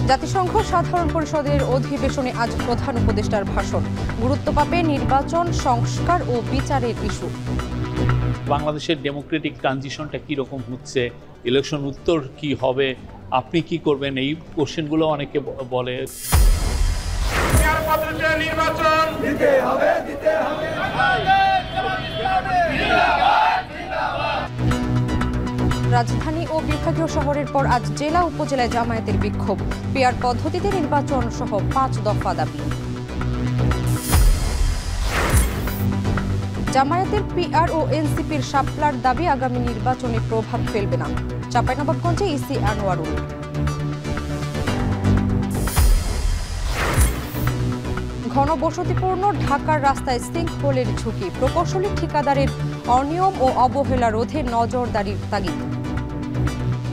জাতিসংঘ সাধারণ পরিষদের অধিবেশনে আজ প্রধান উপদেষ্টার ভাষণ। গুরুত্ব পাবে নির্বাচন, সংস্কার ও বিচারের ইস্যু। বাংলাদেশের ডেমোক্রেটিক ট্রানজিশনটা কীরকম হচ্ছে, ইলেকশন উত্তর কি হবে, আপনি কি করবেন, এই কোশ্চেনগুলো অনেকে বলে। নির্বাচন দিতে হবে। রাজধানী ও বিভাগীয় শহরের পর আজ জেলা উপজেলায় জামায়াতের বিক্ষোভ। পিআর পদ্ধতিতে নির্বাচন সহ 5 দফা দাবি। জামায়াতের পিআর ও এনসিপির শাপলার দাবি আগামী নির্বাচনে প্রভাব ফেলবে না। চাঁপাইনবাবগঞ্জে ইসি আনোয়ারুল। ঘনবসতিপূর্ণ ঢাকার রাস্তায় সিঙ্কহোলের ঝুঁকি। প্রকৌশলী ঠিকাদারের অনিয়ম ও অবহেলা রোধে নজরদারির তাগিদ।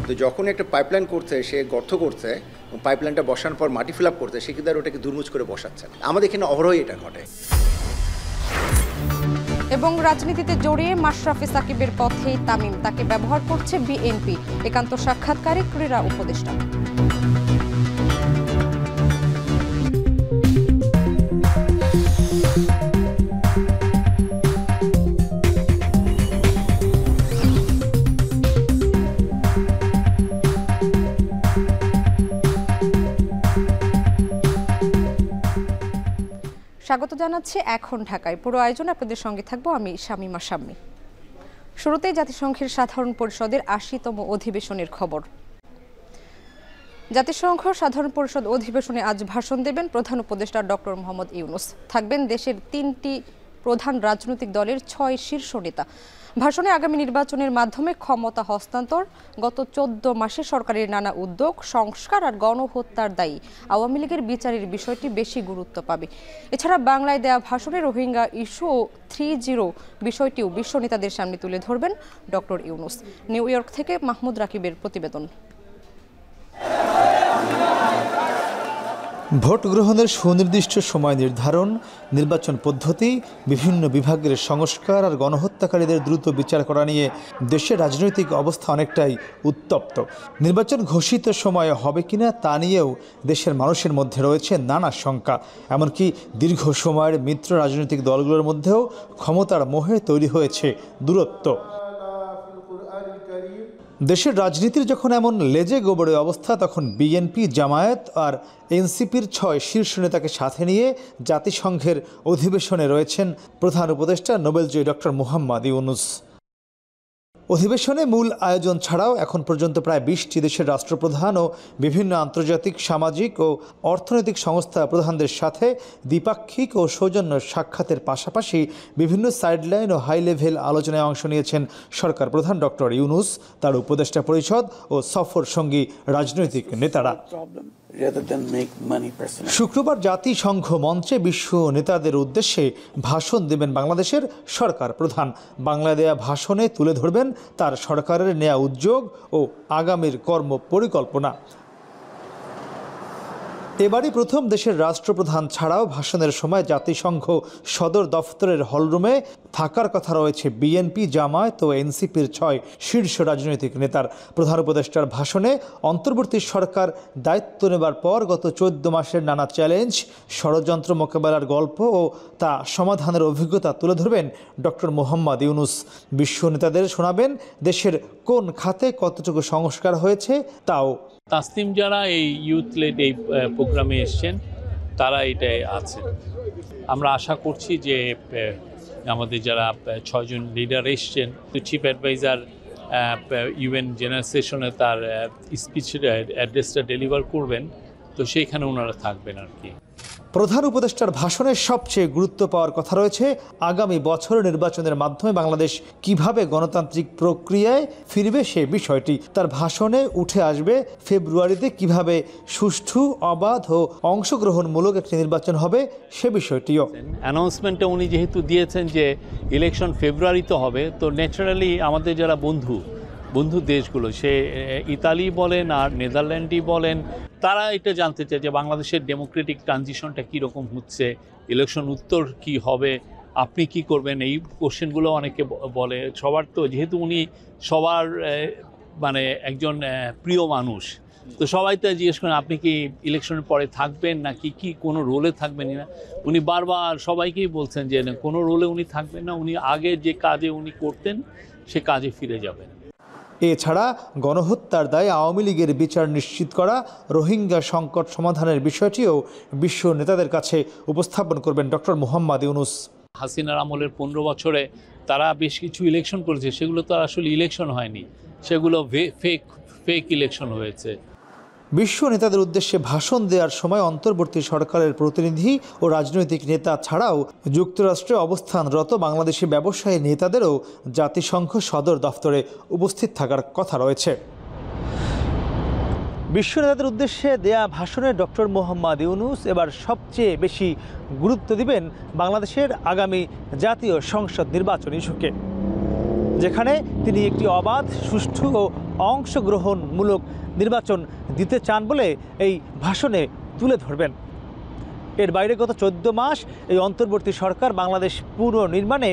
তো যখন একটা পাইপলাইন করছে, সে গর্ত করছে, পাইপলাইনটা বসানোর পর মাটি ফিল আপ করছে, সে কিন্তু ওটাকে দুর্মুচ করে বসাচ্ছে। আমাদের এখানে অহরহই এটা ঘটে। এবং রাজনীতিতে জড়িয়ে মাশরাফি সাকিবের পথেই তামিম, তাকে ব্যবহার করছে বিএনপি। একান্ত সাক্ষাৎকারে ক্রীড়া উপদেষ্টা। স্বাগত জানাচ্ছি এখন ঢাকায়। পুরো আয়োজনে আপনাদের সঙ্গে থাকবো আমি শামীমা শাম্মী। শুরুতেই জাতিসংঘের সাধারণ পরিষদের 80তম অধিবেশনের খবর। জাতিসংঘ সাধারণ পরিষদ অধিবেশনে আজ ভাষণ দেবেন প্রধান উপদেষ্টা ডক্টর মোহাম্মদ ইউনূস। থাকবেন দেশের 3টি প্রধান রাজনৈতিক দলের 6 শীর্ষ নেতা। ভাষণে আগামী নির্বাচনের মাধ্যমে ক্ষমতা হস্তান্তর, গত 14 মাসে সরকারের নানা উদ্যোগ, সংস্কার আর গণহত্যার দায়ী আওয়ামী লীগের বিচারের বিষয়টি বেশি গুরুত্ব পাবে। এছাড়া বাংলায় দেয়া ভাষণে রোহিঙ্গা ইস্যু ও 3-0 বিষয়টিও বিশ্ব নেতাদের সামনে তুলে ধরবেন ডক্টর ইউনূস। নিউ ইয়র্ক থেকে মাহমুদ রাকিবের প্রতিবেদন। ভোট গ্রহণের সুনির্দিষ্ট সময় নির্ধারণ, নির্বাচন পদ্ধতি, বিভিন্ন বিভাগের সংস্কার আর গণহত্যাকারীদের দ্রুত বিচার করা নিয়ে দেশের রাজনৈতিক অবস্থা অনেকটাই উত্তপ্ত। নির্বাচন ঘোষিত সময়ে হবে কিনা তা নিয়েও দেশের মানুষের মধ্যে রয়েছে নানা শঙ্কা। এমনকি দীর্ঘ সময়ের মিত্র রাজনৈতিক দলগুলোর মধ্যেও ক্ষমতার মোহে তৈরি হয়েছে দূরত্ব। দেশের রাজনীতির যখন এমন লেজে গোবরে অবস্থা, তখন বিএনপি, জামায়াত আর এনসিপির 6 শীর্ষ নেতাকে সাথে নিয়ে জাতিসংঘের অধিবেশনে রয়েছেন প্রধান উপদেষ্টা নোবেলজয়ী ডক্টর মোহাম্মদ ইউনূস। অধিবেশনে মূল আয়োজন ছাড়াও এখন পর্যন্ত প্রায় 20টি দেশের রাষ্ট্রপ্রধান ও বিভিন্ন আন্তর্জাতিক, সামাজিক ও অর্থনৈতিক সংস্থা প্রধানদের সাথে দ্বিপাক্ষিক ও সৌজন্য সাক্ষাতের পাশাপাশি বিভিন্ন সাইডলাইন ও হাই লেভেল আলোচনায় অংশ নিয়েছেন সরকার প্রধান ডক্টর ইউনূস, তার উপদেষ্টা পরিষদ ও সফর সঙ্গী রাজনৈতিক নেতারা। শুক্রবার জাতিসংঘ মঞ্চে বিশ্ব নেতাদের উদ্দেশ্যে ভাষণ দেবেন বাংলাদেশের সরকার প্রধান। বাংলা দেয়া ভাষণে তুলে ধরবেন তার সরকারের নেয়া উদ্যোগ ও আগামীর কর্ম পরিকল্পনা। এবারই প্রথম দেশের রাষ্ট্রপ্রধান ছাড়াও ভাষণের সময় জাতিসংঘ সদর দফতরের হলরুমে থাকার কথা রয়েছে বিএনপি, জামায়াত ও এনসিপির 6 শীর্ষ রাজনৈতিক নেতার। প্রধান উপদেষ্টার ভাষণে অন্তর্বর্তী সরকার দায়িত্ব নেবার পর গত 14 মাসের নানা চ্যালেঞ্জ, ষড়যন্ত্র মোকাবেলার গল্প ও তা সমাধানের অভিজ্ঞতা তুলে ধরবেন ডক্টর মোহাম্মদ ইউনূস। বিশ্ব নেতাদের শোনাবেন দেশের কোন খাতে কতটুকু সংস্কার হয়েছে তাও। তাসনিম যারা এই ইউথ লেড এই প্রোগ্রামে এসছেন, তারা এটাই আছেন। আমরা আশা করছি যে আমাদের যারা 6 জন লিডার এসছেন, চিফ অ্যাডভাইজার ইউএন জেনারেল সেশনে তার স্পিচ অ্যাড্রেসটা ডেলিভার করবেন, তো সেইখানে ওনারা থাকবেন আর কি। প্রধান উপদেষ্টার ভাষণে সবচেয়ে গুরুত্ব পাওয়ার কথা রয়েছে আগামী বছরের নির্বাচনের মাধ্যমে বাংলাদেশ কিভাবে গণতান্ত্রিক প্রক্রিয়ায় ফিরবে সে বিষয়টি। তার ভাষণে উঠে আসবে ফেব্রুয়ারিতে কিভাবে সুষ্ঠু, অবাধ ও অংশগ্রহণমূলক একটি নির্বাচন হবে সে বিষয়টিও। অ্যানাউন্সমেন্টে উনি যেহেতু দিয়েছেন যে ইলেকশন ফেব্রুয়ারিতে হবে, তো ন্যাচারালি আমাদের যারা বন্ধু দেশগুলো, সে ইতালি বলেন আর নেদারল্যান্ডই বলেন, তারা এটা জানতে চায় যে বাংলাদেশের ডেমোক্রেটিক ট্রানজিশনটা কীরকম হচ্ছে, ইলেকশন উত্তর কি হবে, আপনি কি করবেন, এই কোশ্চেনগুলো অনেকে বলে। সবার তো যেহেতু উনি সবার মানে একজন প্রিয় মানুষ, তো সবাই তো জিজ্ঞেস করেন আপনি কি ইলেকশনের পরে থাকবেন নাকি কি কোনো রোলে থাকবেন না। উনি বারবার সবাইকেই বলছেন যে না, কোনো রোলে উনি থাকবেন না, উনি আগে যে কাজে উনি করতেন সে কাজে ফিরে যাবেন। এছাড়া গণহত্যার দায়ে আওয়ামী লীগের বিচার নিশ্চিত করা, রোহিঙ্গা সংকট সমাধানের বিষয়টিও বিশ্ব নেতাদের কাছে উপস্থাপন করবেন ডক্টর মোহাম্মদ ইউনূস। হাসিনার আমলের 15 বছরে তারা বেশ কিছু ইলেকশন করেছে, সেগুলো তো আসলে ইলেকশন হয়নি, সেগুলো ফেক ইলেকশন হয়েছে। বিশ্ব নেতাদের উদ্দেশ্যে ভাষণ দেওয়ার সময় অন্তর্বর্তী সরকারের প্রতিনিধি ও রাজনৈতিক নেতা ছাড়াও যুক্তরাষ্ট্রে অবস্থানরত বাংলাদেশি ব্যবসায়ী নেতাদেরও জাতিসংঘ সদর দফতরে উপস্থিত থাকার কথা রয়েছে। বিশ্ব নেতাদের উদ্দেশ্যে দেয়া ভাষণে ডক্টর মোহাম্মদ ইউনূস এবার সবচেয়ে বেশি গুরুত্ব দিবেন বাংলাদেশের আগামী জাতীয় সংসদ নির্বাচন ইস্যুকে, যেখানে তিনি একটি অবাধ, সুষ্ঠু ও অংশগ্রহণমূলক নির্বাচন দিতে চান বলে এই ভাষণে তুলে ধরবেন। এর বাইরে গত 14 মাস এই অন্তর্বর্তী সরকার বাংলাদেশ পুনর্নির্মাণে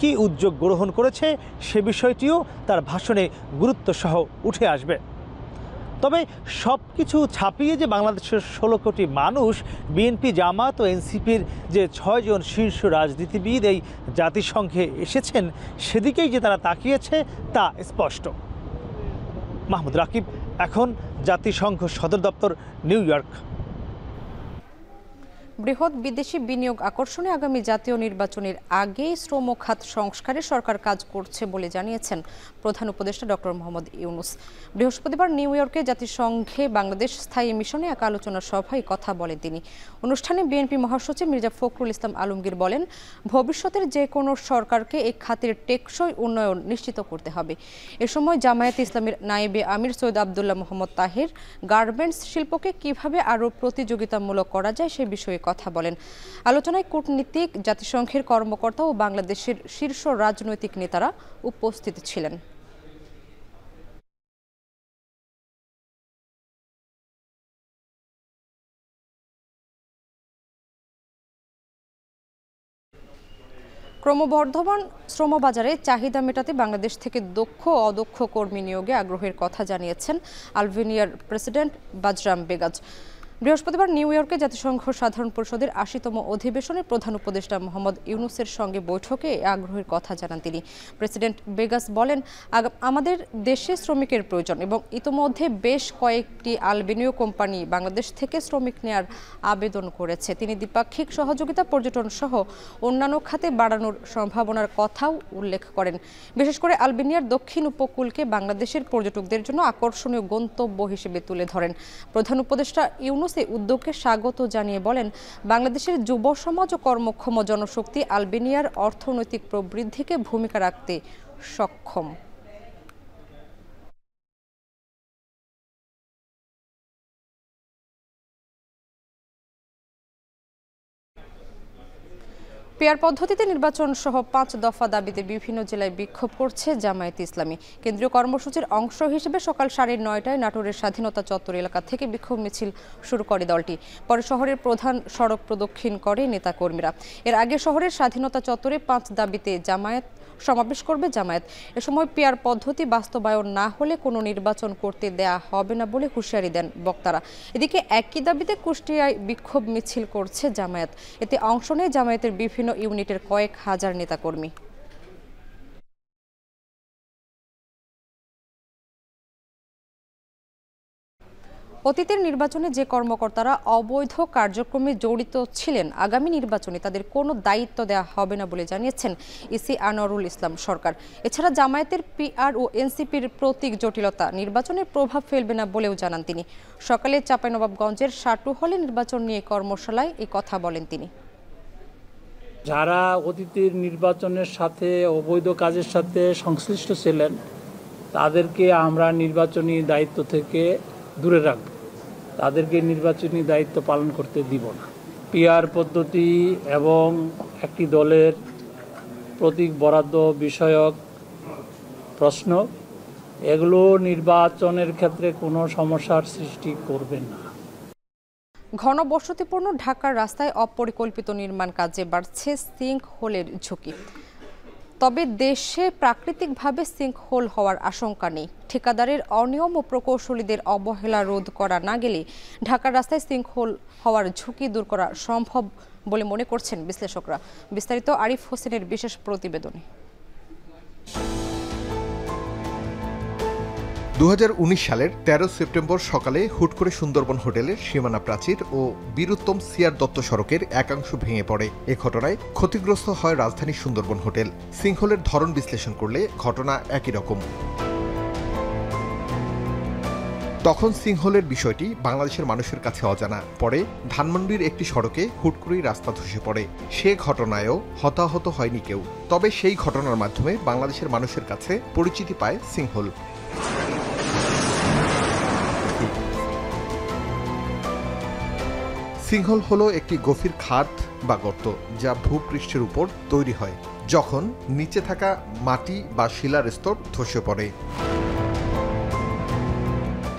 কী উদ্যোগ গ্রহণ করেছে সে বিষয়টিও তার ভাষণে গুরুত্বসহ উঠে আসবে। তবে সব কিছু ছাপিয়ে যে বাংলাদেশের 16 কোটি মানুষ, বিএনপি, জামাত ও এনসিপির যে 6 জন শীর্ষ রাজনীতিবিদ এই জাতিসংঘে এসেছেন, সেদিকেই যে তারা তাকিয়েছে তা স্পষ্ট। মাহমুদ রাকিব, এখন জাতিসংঘ সদর দপ্তর, নিউ ইয়র্ক। বৃহৎ বিদেশি বিনিয়োগ আকর্ষণে আগামী জাতীয় নির্বাচনের আগে শ্রম খাত সংস্কারে সরকার কাজ করছে বলে জানিয়েছেন প্রধান উপদেষ্টা ডক্টর মোহাম্মদ ইউনূস। বৃহস্পতিবার নিউ ইয়র্কে জাতিসংঘে বাংলাদেশ স্থায়ী মিশনে এক আলোচনা সভায় কথা বলেন তিনি। অনুষ্ঠানে বিএনপি মহাসচিব মির্জা ফখরুল ইসলাম আলমগীর বলেন, ভবিষ্যতের যে কোনো সরকারকে এই খাতের টেকসই উন্নয়ন নিশ্চিত করতে হবে। এ সময় জামায়াতে ইসলামীর নায়েবে আমির সৈয়দ আবদুল্লাহ মোহাম্মদ তাহের গার্মেন্টস শিল্পকে কিভাবে আরও প্রতিযোগিতামূলক করা যায় সে বিষয়ে কথা বলেন। আলোচনায় কূটনীতিক, জাতিসংঘের কর্মকর্তা ও বাংলাদেশের শীর্ষ রাজনৈতিক নেতারা উপস্থিত ছিলেন। ক্রমবর্ধমান শ্রমবাজারে চাহিদা মেটাতে বাংলাদেশ থেকে দক্ষ ও অদক্ষ কর্মী নিয়োগে আগ্রহের কথা জানিয়েছেন আলবেনিয়ার প্রেসিডেন্ট বাজরাম বেগাজ। বৃহস্পতিবার নিউ ইয়র্কে জাতিসংঘ সাধারণ পরিষদের ৮০তম অধিবেশনে প্রধান উপদেষ্টা মোহাম্মদ ইউনূসের সঙ্গে বৈঠকে আগ্রহের কথা জানান তিনি। প্রেসিডেন্ট বেগাস বলেন, আমাদের দেশে শ্রমিকের প্রয়োজন এবং ইতোমধ্যে বেশ কয়েকটি আলবেনীয় কোম্পানি বাংলাদেশ থেকে শ্রমিক নেয়ার আবেদন করেছে। তিনি দ্বিপাক্ষিক সহযোগিতা, পর্যটন সহ অন্যান্য খাতে বাড়ানোর সম্ভাবনার কথাও উল্লেখ করেন। বিশেষ করে আলবেনিয়ার দক্ষিণ উপকূলকে বাংলাদেশের পর্যটকদের জন্য আকর্ষণীয় গন্তব্য হিসেবে তুলে ধরেন। প্রধান উপদেষ্টা ইউনূস এই উদ্যোগকে স্বাগত জানিয়ে বলেন, বাংলাদেশের যুব সমাজ ও কর্মক্ষম জনশক্তি আলবেনিয়ার অর্থনৈতিক প্রবৃদ্ধিকে ভূমিকা রাখতে সক্ষম। পিআর পদ্ধতিতে নির্বাচন সহ 5 দফা দাবিতে বিভিন্ন জেলায় বিক্ষোভ করছে জামায়াতে ইসলামী। কেন্দ্রীয় কর্মসূচির অংশ হিসেবে সকাল 9:30টায় নাটোরের স্বাধীনতা চত্বর এলাকা থেকে বিক্ষোভ মিছিল শুরু করে দলটি। পরে শহরের প্রধান সড়ক প্রদক্ষিণ করে নেতাকর্মীরা। এর আগে শহরের স্বাধীনতা চত্বরে 5 দাবিতে সমাবেশ করবে জামায়াত। এ সময় পিআর পদ্ধতি বাস্তবায়ন না হলে কোনো নির্বাচন করতে দেয়া হবে না বলে হুঁশিয়ারি দেন বক্তারা। এদিকে একই দাবিতে কুষ্টিয়ায় বিক্ষোভ মিছিল করছে জামায়াত। এতে অংশ নেয় জামায়াতের বিভিন্ন ইউনিটের কয়েক হাজার নেতাকর্মী। অতীতের নির্বাচনে যে কর্মকর্তারা অবৈধ কার্যক্রমে জড়িত ছিলেন, আগামী নির্বাচনে তাদের কোনো দায়িত্ব দেওয়া হবে না বলে জানিয়েছেন ইসি আনোয়ারুল ইসলাম সরকার। এছাড়া জামায়াতের পিআর ও এনসিপির প্রতীক জটিলতা নির্বাচনে প্রভাব ফেলবে না বলেও জানান তিনি। সকালে চাঁপাইনবাবগঞ্জের সাটু হলে নির্বাচন নিয়ে কর্মশালায় এই কথা বলেন তিনি। যারা অতীতের নির্বাচনের সাথে, অবৈধ কাজের সাথে সংশ্লিষ্ট ছিলেন, তাদেরকে আমরা নির্বাচনী দায়িত্ব থেকে দূরে রাখব, তাদেরকে নির্বাচনী দায়িত্ব পালন করতে দিব না। পিআর পদ্ধতি এবং একটি দলের প্রতীক বরাদ্দ বিষয়ক প্রশ্ন, এগুলো নির্বাচনের ক্ষেত্রে কোনো সমস্যার সৃষ্টি করবে না। ঘনবসতিপূর্ণ ঢাকার রাস্তায় অপরিকল্পিত নির্মাণ কাজে বাড়ছে সিঙ্ক হোলের ঝুঁকি। তবে দেশে প্রাকৃতিকভাবে সিঙ্কহোল হওয়ার আশঙ্কা নেই। ঠিকাদারের অনিয়ম ও প্রকৌশলীদের অবহেলা রোধ করা না গেলে ঢাকার রাস্তায় সিঙ্কহোল হওয়ার ঝুঁকি দূর করা সম্ভব বলে মনে করছেন বিশ্লেষকরা। বিস্তারিত আরিফ হোসেনের বিশেষ প্রতিবেদনে। 2019 সালের 13 সেপ্টেম্বর সকালে হুট করে সুন্দরবন হোটেলের সীমানা প্রাচীর ও বীরুত্তম সিআর দত্ত সড়কের একাংশ ভেঙে পড়ে। এ ঘটনায় ক্ষতিগ্রস্ত হয় রাজধানীর সুন্দরবন হোটেল। সিঙ্কহোলের ধরন বিশ্লেষণ করলে ঘটনা একই রকম। তখন সিঙ্কহোলের বিষয়টি বাংলাদেশের মানুষের কাছে অজানা। পরে ধানমন্ডির একটি সড়কে হুট করেই রাস্তা ধসে পড়ে। সে ঘটনায়ও হতাহত হয়নি কেউ। তবে সেই ঘটনার মাধ্যমে বাংলাদেশের মানুষের কাছে পরিচিতি পায় সিঙ্কহোল। সিঙ্কহোল হলো একটি গভীর খাত বা গর্ত যা ভূপৃষ্ঠের উপর তৈরি হয় যখন নিচে থাকা মাটি বা শিলার স্তর ধসে পড়ে।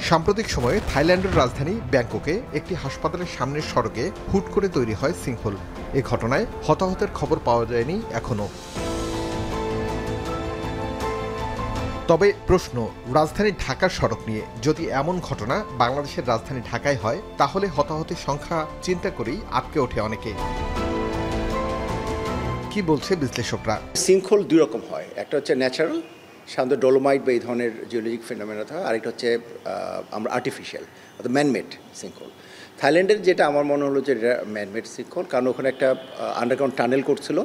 সাম্প্রতিক সময়ে থাইল্যান্ডের রাজধানী ব্যাংককে একটি হাসপাতালের সামনের সড়কে হুট করে তৈরি হয় সিঙ্কহোল। এ ঘটনায় হতাহতের খবর পাওয়া যায়নি এখনো। তবে প্রশ্ন, রাজধানী ঢাকার সড়ক নিয়ে যদি এমন ঘটনা বাংলাদেশের রাজধানী ঢাকায় হয় তাহলে হতাহতের সংখ্যা চিন্তা করেই আটকে ওঠে অনেকে। কি বলছে বিশ্লেষকরা? সিঙ্কহোল দুই রকম হয়, একটা হচ্ছে ন্যাচারাল, সাধারণত ডোলোমাইট বা এই ধরনের জিওলজিক ফেনোমেনা হয়, আরেকটা হচ্ছে আমরা আর্টিফিশিয়াল অর্থাৎ ম্যানমেড সিঙ্কহোল। থাইল্যান্ডের যেটা আমার মনে হলো যে ম্যানমেড সিঙ্কহোল, কারণ ওখানে একটা আন্ডারগ্রাউন্ড টানেল করছিল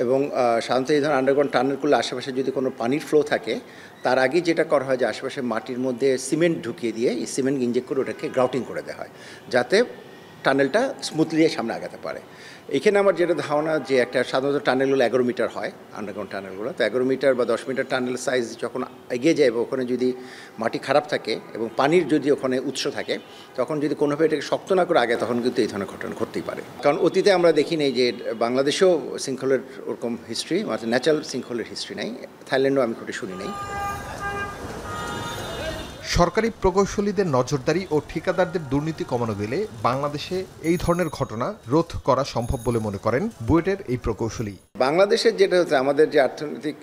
এবং সাধারণত এই ধরনের আন্ডারগ্রাউন্ড টানেল করলে আশেপাশে যদি কোনো পানির ফ্লো থাকে তার আগে যেটা করা হয় যে আশেপাশে মাটির মধ্যে সিমেন্ট ঢুকিয়ে দিয়ে এই সিমেন্ট ইনজেক্ট করে ওটাকে গ্রাউটিং করে দেওয়া হয় যাতে টানেলটা স্মুথলি সামনে আগাতে পারে। এখানে আমার যেটা ধারণা যে একটা সাধারণত টানেলগুলো 11 মিটার হয়, আন্ডারগ্রাউন্ড টানেলগুলো, তো 11 মিটার বা 10 মিটার টানেল সাইজ যখন এগিয়ে যায় ওখানে যদি মাটি খারাপ থাকে এবং পানির যদি ওখানে উৎস থাকে তখন যদি কোনোভাবে এটাকে শক্ত না করে আগে তখন কিন্তু এই ধরনের ঘটনা ঘটতেই পারে। কারণ অতীতে আমরা দেখি নেই যে বাংলাদেশেও সিঙ্কহোলের ওরকম হিস্ট্রি, মানে ন্যাচারাল সিঙ্কহোলের হিস্ট্রি নেই, থাইল্যান্ডেও আমি খুঁটে শুনি নেই। সরকারি প্রকৌশলীদের নজরদারি ও ঠিকাদারদের দুর্নীতি কমানো গেলে বাংলাদেশে এই ধরনের ঘটনা রোধ করা সম্ভব বলে মনে করেন বুয়েটের এই প্রকৌশলী। বাংলাদেশের যেটা হচ্ছে আমাদের যে অর্থনৈতিক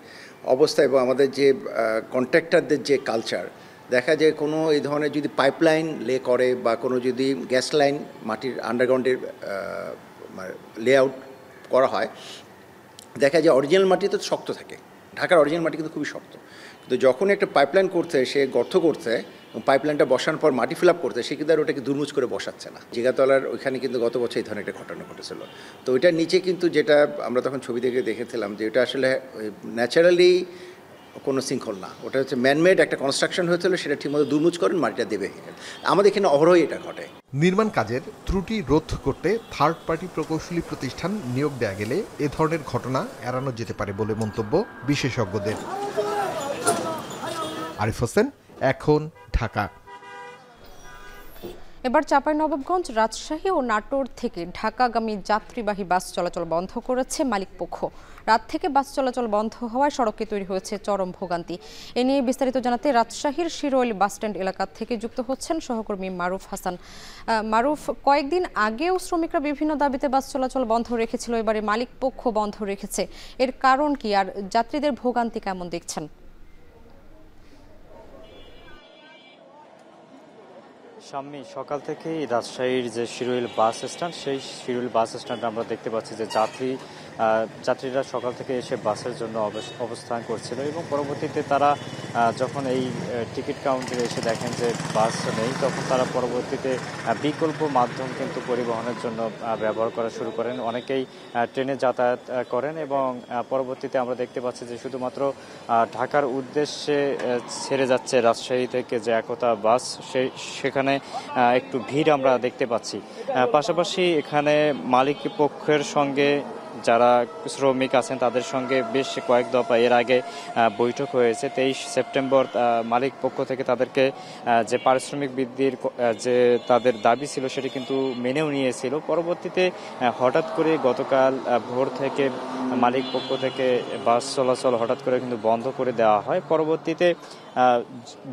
অবস্থা এবং আমাদের যে কন্ট্রাক্টরদের যে কালচার, দেখা যায় কোনো এই ধরনের যদি পাইপলাইন লে করে বা কোনো যদি গ্যাস লাইন মাটির আন্ডারগ্রাউন্ডের লেআউট করা হয়, দেখা যায় অরিজিনাল মাটি তো শক্ত থাকে, ঢাকার অরিজিনাল মাটি কিন্তু খুবই শক্ত, কিন্তু যখন একটা পাইপলাইন করছে সে গর্ত করছে এবং পাইপলাইনটা বসানোর পর মাটি ফিল আপ করছে সে কিন্তু আর ওটাকে দুর্মুজ করে বসাচ্ছে না। জিগাতলার ওইখানে কিন্তু গত বছর এই ধরনের একটা ঘটনা ঘটেছিল। তো ওইটার নিচে কিন্তু যেটা আমরা তখন ছবি দেখে দেখেছিলাম যে ওটা আসলে ন্যাচারালি কোনো সিঙ্কহোল না, ওটা হচ্ছে ম্যানমেড একটা কনস্ট্রাকশন হয়েছিল, সেটা ঠিকমতো দুর্মুজ করেন মাটিটা দেবে। আমাদের এখানে অহরহই এটা ঘটে। নির্মাণ কাজের ত্রুটি রোধ করতে থার্ড পার্টি প্রকৌশলী প্রতিষ্ঠান নিয়োগ দেয়া গেলে এ ধরনের ঘটনা এড়ানো যেতে পারে বলে মন্তব্য বিশেষজ্ঞদের। আরিফ হোসেন, এখন, ঢাকা। এবার চাঁপাইনবাবগঞ্জ, রাজশাহী ও নাটোর থেকে ঢাকাগামী যাত্রীবাহী বাস চলাচল বন্ধ করেছে মালিকপক্ষ। রাত থেকে বাস চলাচল বন্ধ হওয়ায় সড়কে তৈরি হয়েছে চরম ভোগান্তি। এ নিয়ে বিস্তারিত জানাতে রাজশাহীর শিরোইল বাসস্ট্যান্ড এলাকা থেকে যুক্ত হচ্ছেন সহকর্মী মারুফ হাসান। মারুফ, কয়েকদিন আগেও শ্রমিকরা বিভিন্ন দাবিতে বাস চলাচল বন্ধ রেখেছিল, এবারে মালিকপক্ষ বন্ধ রেখেছে, এর কারণ কি আর যাত্রীদের ভোগান্তি কেমন দেখছেন? সামনে সকাল থেকেই রাজশাহীর যে শিরোইল বাস স্ট্যান্ড, সেই শিরোইল বাস স্ট্যান্ডে আমরা দেখতে পাচ্ছি যে যাত্রীরা সকাল থেকে এসে বাসের জন্য অবস্থান করছিল এবং পরবর্তীতে তারা যখন এই টিকিট কাউন্টারে এসে দেখেন যে বাস নেই, তখন তারা পরবর্তীতে বিকল্প মাধ্যম কিন্তু পরিবহনের জন্য ব্যবহার করা শুরু করেন। অনেকেই ট্রেনে যাতায়াত করেন এবং পরবর্তীতে আমরা দেখতে পাচ্ছি যে শুধুমাত্র ঢাকার উদ্দেশ্যে ছেড়ে যাচ্ছে রাজশাহী থেকে যে একতা বাস, সেখানে একটু ভিড় আমরা দেখতে পাচ্ছি। পাশাপাশি এখানে মালিক পক্ষের সঙ্গে যারা শ্রমিক আছেন তাদের সঙ্গে বেশ কয়েক দফা এর আগে বৈঠক হয়েছে। 23 সেপ্টেম্বর মালিক পক্ষ থেকে তাদেরকে যে পারিশ্রমিক বৃদ্ধির যে তাদের দাবি ছিল সেটি কিন্তু মেনেও নিয়েছিল। পরবর্তীতে হঠাৎ করে গতকাল ভোর থেকে মালিক পক্ষ থেকে বাস চলাচল হঠাৎ করে কিন্তু বন্ধ করে দেওয়া হয়। পরবর্তীতে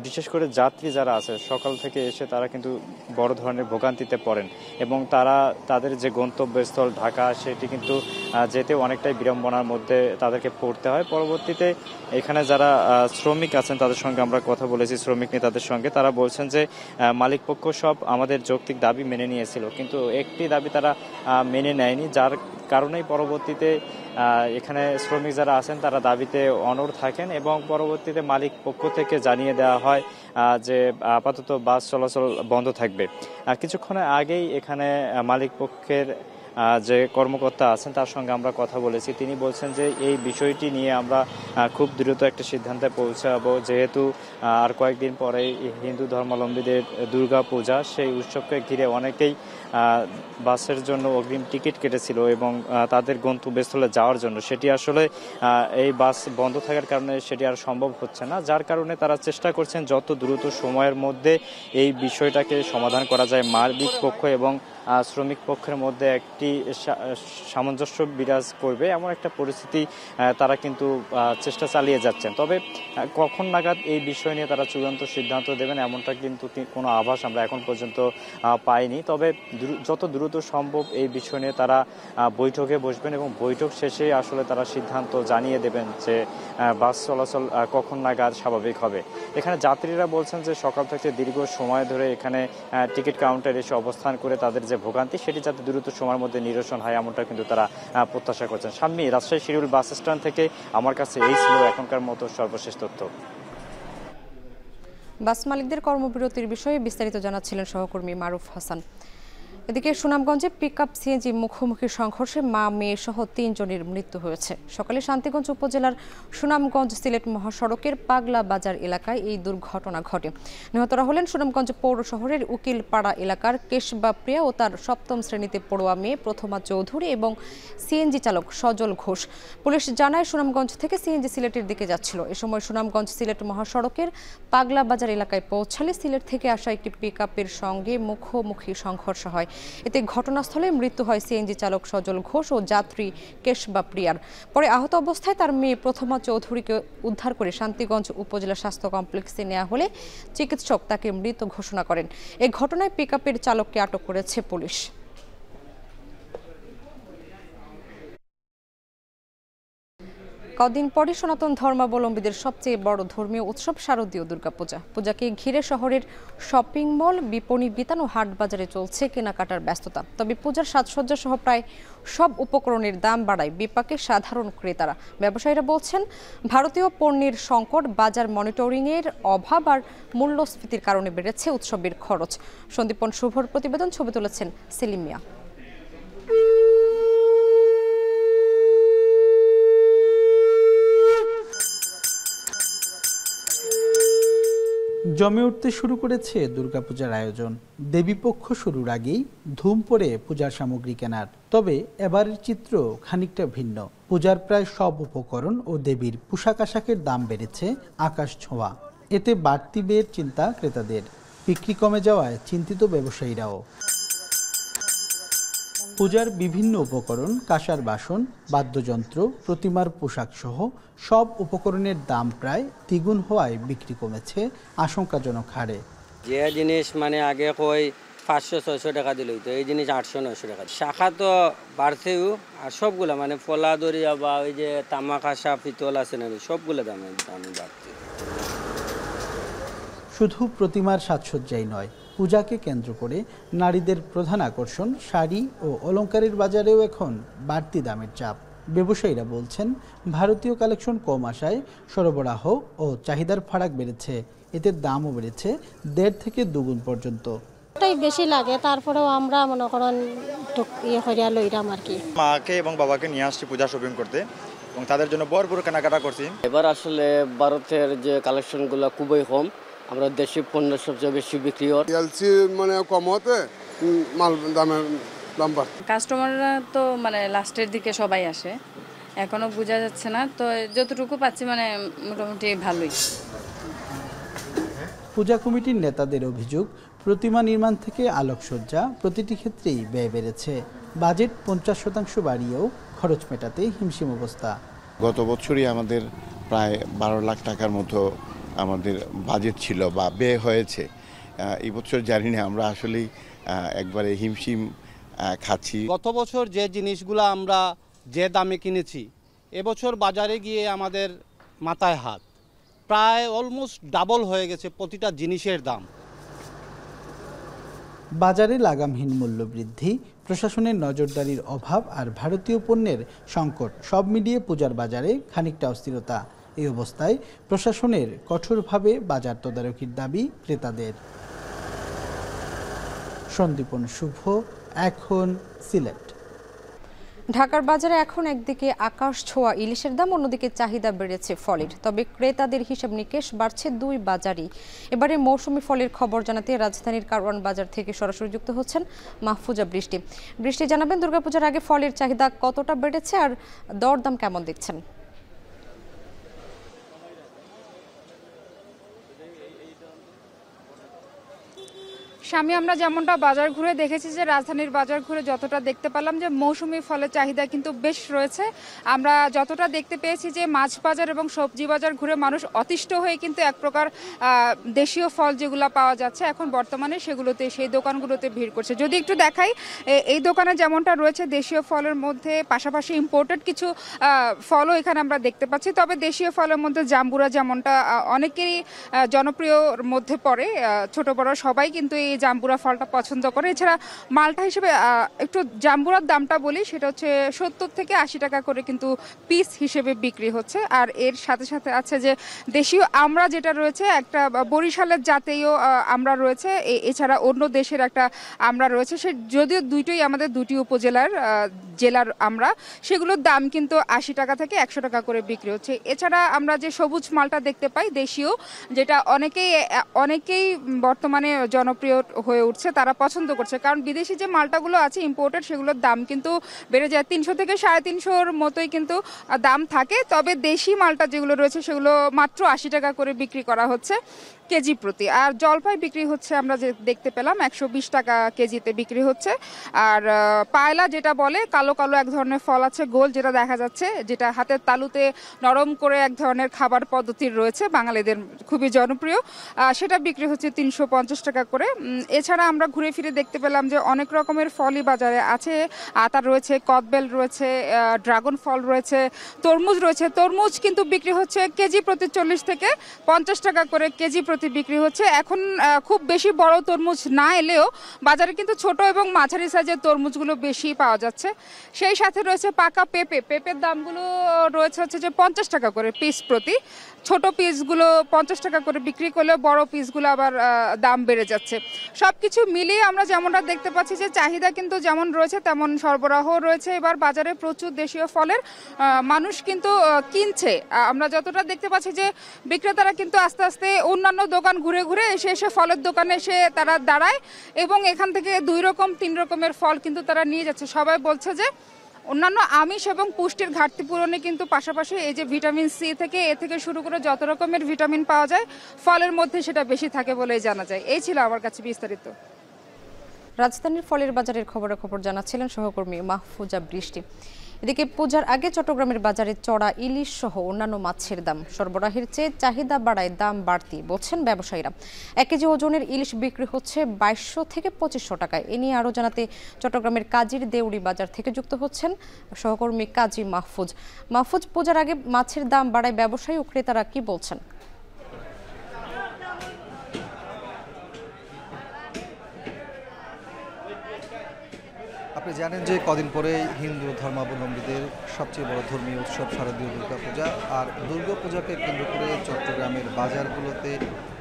বিশেষ করে যাত্রী যারা আছে সকাল থেকে এসে তারা কিন্তু বড় ধরনের ভোগান্তিতে পড়েন এবং তারা তাদের যে গন্তব্যস্থল ঢাকা সেটি কিন্তু যেতে অনেকটাই বিড়ম্বনার মধ্যে তাদেরকে পড়তে হয়। পরবর্তীতে এখানে যারা শ্রমিক আছেন তাদের সঙ্গে আমরা কথা বলেছি, শ্রমিক নেতাদের সঙ্গে, তারা বলছেন যে মালিকপক্ষ সব আমাদের যৌক্তিক দাবি মেনে নিয়েছিল, কিন্তু একটি দাবি তারা মেনে নেয়নি, যার কারণেই পরবর্তীতে এখানে শ্রমিক যারা আছেন তারা দাবিতে অনড় থাকেন এবং পরবর্তীতে মালিক পক্ষ থেকে জানিয়ে দেওয়া হয় যে আপাতত বাস চলাচল বন্ধ থাকবে। কিছুক্ষণ আগেই এখানে মালিক পক্ষের যে কর্মকর্তা আছেন তার সঙ্গে আমরা কথা বলেছি। তিনি বলছেন যে এই বিষয়টি নিয়ে আমরা খুব দ্রুত একটা সিদ্ধান্তে পৌঁছাবো, যেহেতু আর কয়েকদিন পরেই হিন্দু ধর্মাবলম্বীদের দুর্গা পূজা, সেই উৎসবকে ঘিরে অনেকেই বাসের জন্য অগ্রিম টিকিট কেটেছিল এবং তাদের গন্তব্যস্থলে যাওয়ার জন্য সেটি আসলে এই বাস বন্ধ থাকার কারণে সেটি আর সম্ভব হচ্ছে না, যার কারণে তারা চেষ্টা করছেন যত দ্রুত সময়ের মধ্যে এই বিষয়টাকে সমাধান করা যায়। মালিক পক্ষ এবং শ্রমিক পক্ষের মধ্যে একটি সামঞ্জস্য বিরাজ করবে এমন একটা পরিস্থিতি তারা কিন্তু চেষ্টা চালিয়ে যাচ্ছেন। তবে কখন নাগাদ এই বিষয় নিয়ে তারা চূড়ান্ত সিদ্ধান্ত দেবেন এমনটা কিন্তু কোনো আভাস আমরা এখন পর্যন্ত পাইনি। তবে যত দ্রুত সম্ভব এই বিষয় নিয়ে তারা বৈঠকে বসবেন এবং বৈঠক শেষে আসলে তারা সিদ্ধান্ত জানিয়ে দেবেন যে বাস চলাচল কখন নাগাদ স্বাভাবিক হবে। এখানে যাত্রীরা বলছেন যে সকাল থেকে দীর্ঘ সময় ধরে এখানে টিকিট কাউন্টারে এসে অবস্থান করে তাদের যে ভোগান্তি সেটি যাতে দ্রুত সময়ের মধ্যে নিরসন হয় এমনটা কিন্তু তারা প্রত্যাশা করছেন। সামনে রাজশাহী শিরুল বাস স্ট্যান্ড থেকে আমার কাছে এই ছিল এখনকার মতো সর্বশেষ তথ্য। বাস মালিকদের কর্মবিরতির বিষয়ে বিস্তারিত জানাচ্ছিলেন সহকর্মী মারুফ হাসান। এদিকে সুনামগঞ্জে পিকআপ সিএনজি মুখোমুখি সংঘর্ষে মা মেয়ে সহ ৩ জনের মৃত্যু হয়েছে। সকালে শান্তিগঞ্জ উপজেলার সুনামগঞ্জ সিলেট মহাসড়কের পাগলা বাজার এলাকায় এই দুর্ঘটনা ঘটে। নিহতরা হলেন সুনামগঞ্জ পৌর শহরের উকিলপাড়া এলাকার কেশবাপ্রিয়া ও তার ৭ম শ্রেণীতে পড়ুয়া মেয়ে প্রথমা চৌধুরী এবং সিএনজি চালক সজল ঘোষ। পুলিশ জানায় সুনামগঞ্জ থেকে সিএনজি সিলেটের দিকে যাচ্ছিল। এ সময় সুনামগঞ্জ সিলেট মহাসড়কের পাগলা বাজার এলাকায় পৌঁছালে সিলেট থেকে আসা একটি পিকআপের সঙ্গে মুখোমুখি সংঘর্ষ হয়। এতে ঘটনাস্থলে মৃত্যু হয় সিএনজি চালক সজল ঘোষ ও যাত্রী কেশবাপ্রিয়ার। পরে আহত অবস্থায় তার মেয়ে প্রথমা চৌধুরীকে উদ্ধার করে শান্তিগঞ্জ উপজেলা স্বাস্থ্য কমপ্লেক্সে নেওয়া হলে চিকিৎসক তাকে মৃত ঘোষণা করেন। এই ঘটনায় পিকআপের চালককে আটক করেছে পুলিশ। কদিন পরে সনাতন ধর্মাবলম্বীদের সবচেয়ে বড় ধর্মীয় উৎসব শারদীয় দুর্গাপূজা। পূজাকে ঘিরে শহরের শপিং মল, বিপণী বিতান ও হাট বাজারে চলছে কেনাকাটার ব্যস্ততা। তবে পূজার সাজসজ্জা সহ প্রায় সব উপকরণের দাম বাড়ায় বিপাকে সাধারণ ক্রেতারা। ব্যবসায়ীরা বলছেন ভারতীয় পণ্যের সংকট, বাজার মনিটরিংয়ের অভাব আর মূল্যস্ফীতির কারণে বেড়েছে উৎসবের খরচ। সন্দীপন শুভর প্রতিবেদন, ছবি তুলেছেন সেলিম মিয়া। জমে উঠতে শুরু করেছে দুর্গাপূজার আয়োজন। দেবীপক্ষ শুরুর আগেই ধুম পড়ে পূজার সামগ্রী কেনার। তবে এবারের চিত্র খানিকটা ভিন্ন। পূজার প্রায় সব উপকরণ ও দেবীর পোশাক আশাকের দাম বেড়েছে আকাশ ছোঁয়া। এতে বাড়তি ব্যয়ের চিন্তা ক্রেতাদের। বিক্রি কমে যাওয়ায় চিন্তিত ব্যবসায়ীরাও। পূজার বিভিন্ন উপকরণ, কাঁসার বাসন, বাদ্যযন্ত্র, প্রতিমার পোশাক সহ সব উপকরণের দাম প্রায় দ্বিগুণ হওয়ায় বিক্রি কমেছে আশঙ্কাজনক হারে। যে জিনিস মানে আগে কই 500-600 টাকা দিল, তো এই জিনিস 800-900 টাকা। শাখা তো বাড়ছেও, আর সবগুলা মানে ফলা দরিয়া বা ওই যে তামা কাঁসা পিতল আছে না, সবগুলো দামে বাড়ছে। শুধু প্রতিমার সাজসজ্জাই নয়, পূজাকে কেন্দ্র করে নারীদের প্রধান আকর্ষণ শাড়ি ও অলংকারের বাজারেও এখন বাড়তি দামের চাপ। ব্যবসায়ীরা বলছেন ভারতীয় কালেকশন কম আসায় সরবরাহ ও চাহিদার ফারাক বেড়েছে। এতে দামও বেড়েছে 1.5 থেকে 2 গুণ পর্যন্ত। এটাই বেশি লাগে, তারপরেও আমরা মনে করেন ইয়ে করিয়া লইরাম আর কি। মাকে এবং বাবাকে নিয়ে আসছি পূজা শপিং করতে এবং তাদের জন্য ভরপুর কেনাকাটা করছি। এবার আসলে ভারতের যে কালেকশনগুলো খুবই কম, আমরা দেশি পণ্য সবচেয়ে বেশি বিক্রি হয়। এলসি মানে কম হতে মাল দাম বাড়ছে। কাস্টমাররা তো মানে লাস্টের দিকে সবাই আসে, এখনো বোঝা যাচ্ছে না, তো যতটুকু পাচ্ছি মানে মোটামুটি ভালোই। পূজা কমিটির নেতাদের অভিযোগ, প্রতিমা নির্মাণ থেকে আলোকসজ্জা প্রতিটি ক্ষেত্রেই ব্যয় বেড়েছে। বাজেট 50% বাড়িয়েও খরচ মেটাতে হিমশিম অবস্থা। গত বছরই আমাদের প্রায় 12 লাখ টাকার মতো আমাদের বাজেট ছিল বা ব্যয় হয়েছে। এই বছর জানি না, আমরা আসলেই একবারে হিমশিম খাচ্ছি। গত বছর যে জিনিসগুলো আমরা যে দামে কিনেছি এবছর বাজারে গিয়ে আমাদের মাথায় হাত, প্রায় অলমোস্ট ডাবল হয়ে গেছে প্রতিটা জিনিসের দাম। বাজারে লাগামহীন মূল্য বৃদ্ধি, প্রশাসনের নজরদারির অভাব আর ভারতীয় পণ্যের সংকট সব মিলিয়ে পূজার বাজারে খানিকটা অস্থিরতা। এই অবস্থায় প্রশাসনের কঠোরভাবে বাজার তদারকির দাবি ক্রেতাদের। সন্দীপন শুভ, এখন সিলেট। ঢাকার বাজারে এখন একদিকে আকাশ ছোঁয়া ইলিশের দাম, অন্যদিকে চাহিদা বেড়েছে ফলের। তবে ক্রেতাদের হিসাব নিকেশ বাড়ছে দুই বাজারই। এবারে মৌসুমি ফলের খবর জানাতে রাজধানীর কারওয়ান বাজার থেকে সরাসরি যুক্ত হচ্ছেন মাহফুজা বৃষ্টি। বৃষ্টি, জানাবেন দুর্গাপূজার আগে ফলের চাহিদা কতটা বেড়েছে আর দরদাম কেমন দেখছেন? স্বামী, আমরা যেমনটা বাজার ঘুরে দেখেছি যে রাজধানীর বাজার ঘুরে যতটা দেখতে পেলাম যে মৌসুমি ফলের চাহিদা কিন্তু বেশ রয়েছে। আমরা যতটা দেখতে পেয়েছি যে মাছ বাজার এবং সবজি বাজার ঘুরে মানুষ অতিষ্ঠ হয়ে কিন্তু এক প্রকার দেশীয় ফল যেগুলো পাওয়া যাচ্ছে এখন বর্তমানে সেগুলোতে, সেই দোকানগুলোতে ভিড় করছে। যদি একটু দেখাই, এই দোকানে যেমনটা রয়েছে দেশীয় ফলের মধ্যে পাশাপাশি ইম্পোর্টেড কিছু ফলও এখানে আমরা দেখতে পাচ্ছি। তবে দেশীয় ফলের মধ্যে জাম্বুরা যেমনটা অনেকেরই জনপ্রিয়র মধ্যে পড়ে, ছোট বড় সবাই কিন্তু এই জাম্বুরা ফলটা পছন্দ করে। এছাড়া মালটা হিসেবে একটু জাম্বুরার দামটা বলি, সেটা হচ্ছে 70 থেকে 80 টাকা করে কিন্তু পিস হিসেবে বিক্রি হচ্ছে। আর এর সাথে সাথে আছে যে দেশীয় আমড়া যেটা রয়েছে, একটা বরিশালের জাতীয় আমড়া রয়েছে, এছাড়া অন্য দেশের একটা আমড়া রয়েছে, সে যদিও দুইটোই আমাদের দুটি উপজেলার জেলার আমড়া, সেগুলোর দাম কিন্তু 80 টাকা থেকে 100 টাকা করে বিক্রি হচ্ছে। এছাড়া আমরা যে সবুজ মালটা দেখতে পাই দেশীয়, যেটা অনেকেই বর্তমানে জনপ্রিয় হয়ে উঠছে, তারা পছন্দ করছে। কারণ বিদেশি যে মালটাগুলো আছে ইম্পোর্টেড, সেগুলোর দাম কিন্তু বেড়ে যায়, 300 থেকে 350 মতোই কিন্তু দাম থাকে। তবে দেশি মালটা যেগুলো রয়েছে সেগুলো মাত্র 80 টাকা করে বিক্রি করা হচ্ছে কেজি প্রতি। আর জলপাই বিক্রি হচ্ছে, আমরা যে দেখতে পেলাম 120 টাকা কেজিতে বিক্রি হচ্ছে। আর পায়লা যেটা বলে, কালো কালো এক ধরনের ফল আছে, গোল যেটা দেখা যাচ্ছে, যেটা হাতের তালুতে নরম করে এক ধরনের খাবার পদ্ধতির রয়েছে, বাঙালিদের খুবই জনপ্রিয়, সেটা বিক্রি হচ্ছে 350 টাকা করে। এছাড়া আমরা ঘুরে ফিরে দেখতে পেলাম যে অনেক রকমের ফলই বাজারে আছে। আতা রয়েছে, কদবেল রয়েছে, ড্রাগন ফল রয়েছে, তরমুজ রয়েছে। তরমুজ কিন্তু বিক্রি হচ্ছে কেজি প্রতি 40 থেকে 50 টাকা করে কেজি প্রতি বিক্রি হচ্ছে। এখন খুব বেশি বড় তরমুজ না এলেও বাজারে কিন্তু ছোট এবং মাঝারি সাইজের তরমুজগুলো বেশি পাওয়া যাচ্ছে। সেই সাথে রয়েছে পাকা পেঁপে। পেঁপের দামগুলো রয়েছে হচ্ছে যে 50 টাকা করে পিস প্রতি। ছোট পিসগুলো 50 টাকা করে বিক্রি করলে বড় পিসগুলো আবার দাম বেড়ে যাচ্ছে। সবকিছু মিলিয়ে আমরা যেমনটা দেখতে পাচ্ছি যে চাহিদা কিন্তু যেমন রয়েছে তেমন সরবরাহ রয়েছে। এবার বাজারে প্রচুর দেশীয় ফলের মানুষ কিন্তু কিনছে। আমরা যতটা দেখতে পাচ্ছি যে বিক্রেতারা কিন্তু আস্তে আস্তে অন্যান্য দোকান ঘুরে ঘুরে এসে ফলের দোকানে এসে তারা দাঁড়ায় এবং এখান থেকে 2 রকম 3 রকমের ফল কিন্তু তারা নিয়ে যাচ্ছে। সবাই বলছে যে অন্যান্য আমিষ এবং পুষ্টির ঘাটতি পূরণে কিন্তু পাশাপাশি এই যে ভিটামিন সি থেকে এ থেকে শুরু করে যত রকমের ভিটামিন পাওয়া যায় ফলের মধ্যে সেটা বেশি থাকে বলেই জানা যায়। এই ছিল আমার কাছে বিস্তারিত। রাজধানীর ফলের বাজারের খবর জানাচ্ছিলেন সহকর্মী মাহফুজা বৃষ্টি। এদিকে পূজার আগে চট্টগ্রামের বাজারে চড়া ইলিশ সহ অন্যান্য মাছের দাম সরবরাহের চেয়ে চাহিদা বাড়ায় দাম বাড়তি বলছেন ব্যবসায়ীরা। 1 কেজি ওজনের ইলিশ বিক্রি হচ্ছে 2200 থেকে 2500 টাকায়। এ নিয়ে আরও জানাতে চট্টগ্রামের কাজীর দেউড়ি বাজার থেকে যুক্ত হচ্ছেন সহকর্মী কাজী মাহফুজ। পূজার আগে মাছের দাম বাড়ায় ব্যবসায়ী ও ক্রেতারা কি বলছেন? আপনি জানেন যে কদিন পরে হিন্দু ধর্মাবলম্বীদের সবচেয়ে বড় ধর্মীয় উৎসব শারদীয় দুর্গাপূজা। আর দুর্গাপূজাকে কেন্দ্র করে চট্টগ্রামের বাজারগুলোতে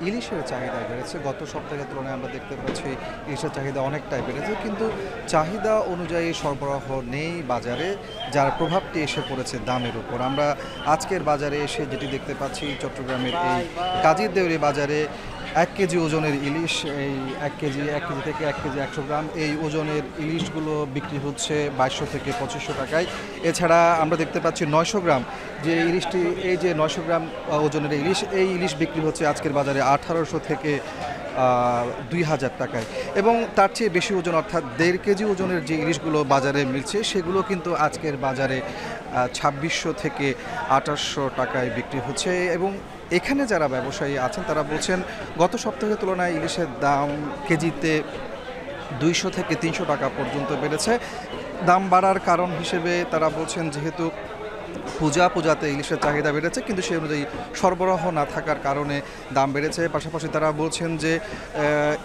ইলিশের চাহিদা বেড়েছে। গত সপ্তাহের তুলনায় আমরা দেখতে পাচ্ছি ইলিশের চাহিদা অনেকটাই বেড়েছে, কিন্তু চাহিদা অনুযায়ী সরবরাহ নেই বাজারে, যার প্রভাবটি এসে পড়েছে দামের উপর। আমরা আজকের বাজারে এসে যেটি দেখতে পাচ্ছি, চট্টগ্রামের এই কাজীর দেউড়ি বাজারে 1 কেজি ওজনের ইলিশ, এই 1 কেজি থেকে 1 কেজি 100 গ্রাম এই ওজনের ইলিশগুলো বিক্রি হচ্ছে 2200 থেকে 2500 টাকায়। এছাড়া আমরা দেখতে পাচ্ছি 900 গ্রাম যে ইলিশটি, এই যে 900 গ্রাম ওজনের ইলিশ, এই ইলিশ বিক্রি হচ্ছে আজকের বাজারে 1800 থেকে 2000 টাকায়। এবং তার চেয়ে বেশি ওজন অর্থাৎ 1.5 কেজি ওজনের যে ইলিশগুলো বাজারে মিলছে সেগুলো কিন্তু আজকের বাজারে 2600 থেকে 2800 টাকায় বিক্রি হচ্ছে। এবং এখানে যারা ব্যবসায়ী আছেন তারা বলছেন গত সপ্তাহের তুলনায় ইলিশের দাম কেজিতে 200 থেকে 300 টাকা পর্যন্ত বেড়েছে। দাম বাড়ার কারণ হিসেবে তারা বলছেন যেহেতু পূজাতে ইলিশের চাহিদা বেড়েছে, কিন্তু সেই অনুযায়ী সরবরাহ না থাকার কারণে দাম বেড়েছে। পাশাপাশি তারা বলছেন যে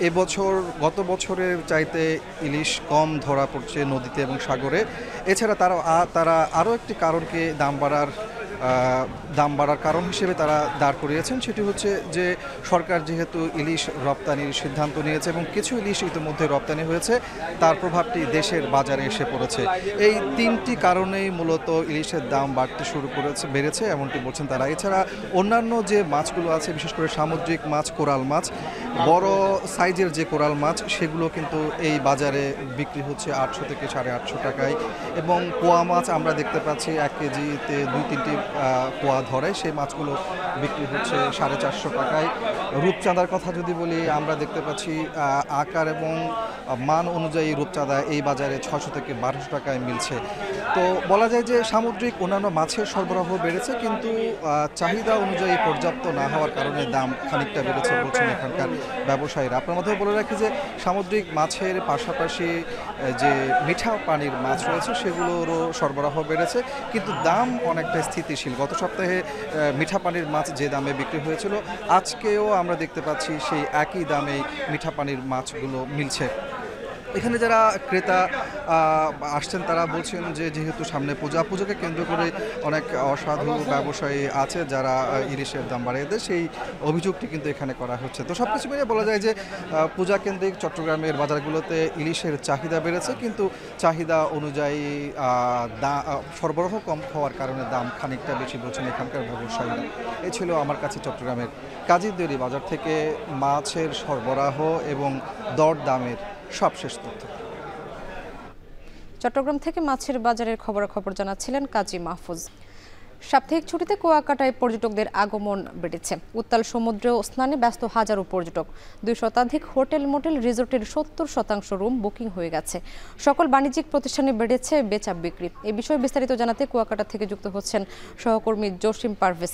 এবছর গত বছরের চাইতে ইলিশ কম ধরা পড়ছে নদীতে এবং সাগরে। এছাড়া তারা আরও একটি কারণকে দাম বাড়ার কারণ হিসেবে তারা দাঁড় করিয়েছেন, সেটি হচ্ছে যে সরকার যেহেতু ইলিশ রপ্তানির সিদ্ধান্ত নিয়েছে এবং কিছু ইলিশ ইতিমধ্যে রপ্তানি হয়েছে, তার প্রভাবটি দেশের বাজারে এসে পড়েছে। এই তিনটি কারণেই মূলত ইলিশের দাম বাড়তে বেড়েছে এমনটি বলছেন তারা। এছাড়া অন্যান্য যে মাছগুলো আছে, বিশেষ করে সামুদ্রিক মাছ, কোরাল মাছ, বড় সাইজের যে কোরাল মাছ, সেগুলো কিন্তু এই বাজারে বিক্রি হচ্ছে 800 থেকে 850 টাকায়, এবং পোয়া মাছ আমরা দেখতে পাচ্ছি 1 কেজিতে 2-3টি পোয়া ধরে, সেই মাছগুলো বিক্রি হচ্ছে 450 টাকায়। রূপচাঁদার কথা যদি বলি, আমরা দেখতে পাচ্ছি আকার এবং মান অনুযায়ী রূপচাঁদা এই বাজারে 600 থেকে 1200 টাকায় মিলছে। তো বলা যায় যে সামুদ্রিক অন্যান্য মাছের সরবরাহ বেড়েছে, কিন্তু চাহিদা অনুযায়ী পর্যাপ্ত না হওয়ার কারণে দাম খানিকটা বেড়েছে বলছেন এখানকার ব্যবসায়ীরা। আপনার মধ্যে বলে রাখি যে সামুদ্রিক মাছের পাশাপাশি যে মিঠা পানির মাছ রয়েছে সেগুলোরও সরবরাহ বেড়েছে, কিন্তু দাম অনেকটা স্থিতিশীল। গত সপ্তাহে মিঠা পানির মাছ যে দামে বিক্রি হয়েছিল, আজকেও আমরা দেখতে পাচ্ছি সেই একই দামে মিঠা পানির মাছগুলো মিলছে। এখানে যারা ক্রেতা আসছেন তারা বলছেন যে যেহেতু সামনে পূজাকে কেন্দ্র করে অনেক অসাধু ব্যবসায়ী আছে যারা ইলিশের দাম বাড়িয়ে দেয়, সেই অভিযোগটি কিন্তু এখানে করা হচ্ছে। তো সব কিছু মিলিয়ে বলা যায় যে পূজা কেন্দ্রিক চট্টগ্রামের বাজারগুলোতে ইলিশের চাহিদা বেড়েছে, কিন্তু চাহিদা অনুযায়ী সরবরাহ কম হওয়ার কারণে দাম খানিকটা বেশি বলছেন এখানকার ব্যবসায়ীরা। এই ছিল আমার কাছে চট্টগ্রামের কাজীরদেউরি বাজার থেকে মাছের সরবরাহ এবং দর দামের সবশেষ তথ্য। চট্টগ্রাম থেকে মাছের বাজারের খবরাখবর জানাচ্ছিলেন কাজী মাহফুজ। সাপ্তাহিক ছুটিতে কুয়াকাটায় পর্যটকদের আগমন বেড়েছে। উত্তাল সমুদ্রেও স্নানে ব্যস্ত হাজারো পর্যটক। 2 শতাধিক হোটেল মোটেল রিসোর্টের 70% রুম বুকিং হয়ে গেছে। সকল বাণিজ্যিক প্রতিষ্ঠানে বেড়েছে বেচা বিক্রি। এই বিষয়ে বিস্তারিত জানাতে কুয়াকাটা থেকে যুক্ত হচ্ছেন সহকর্মী জসিম পারভেজ।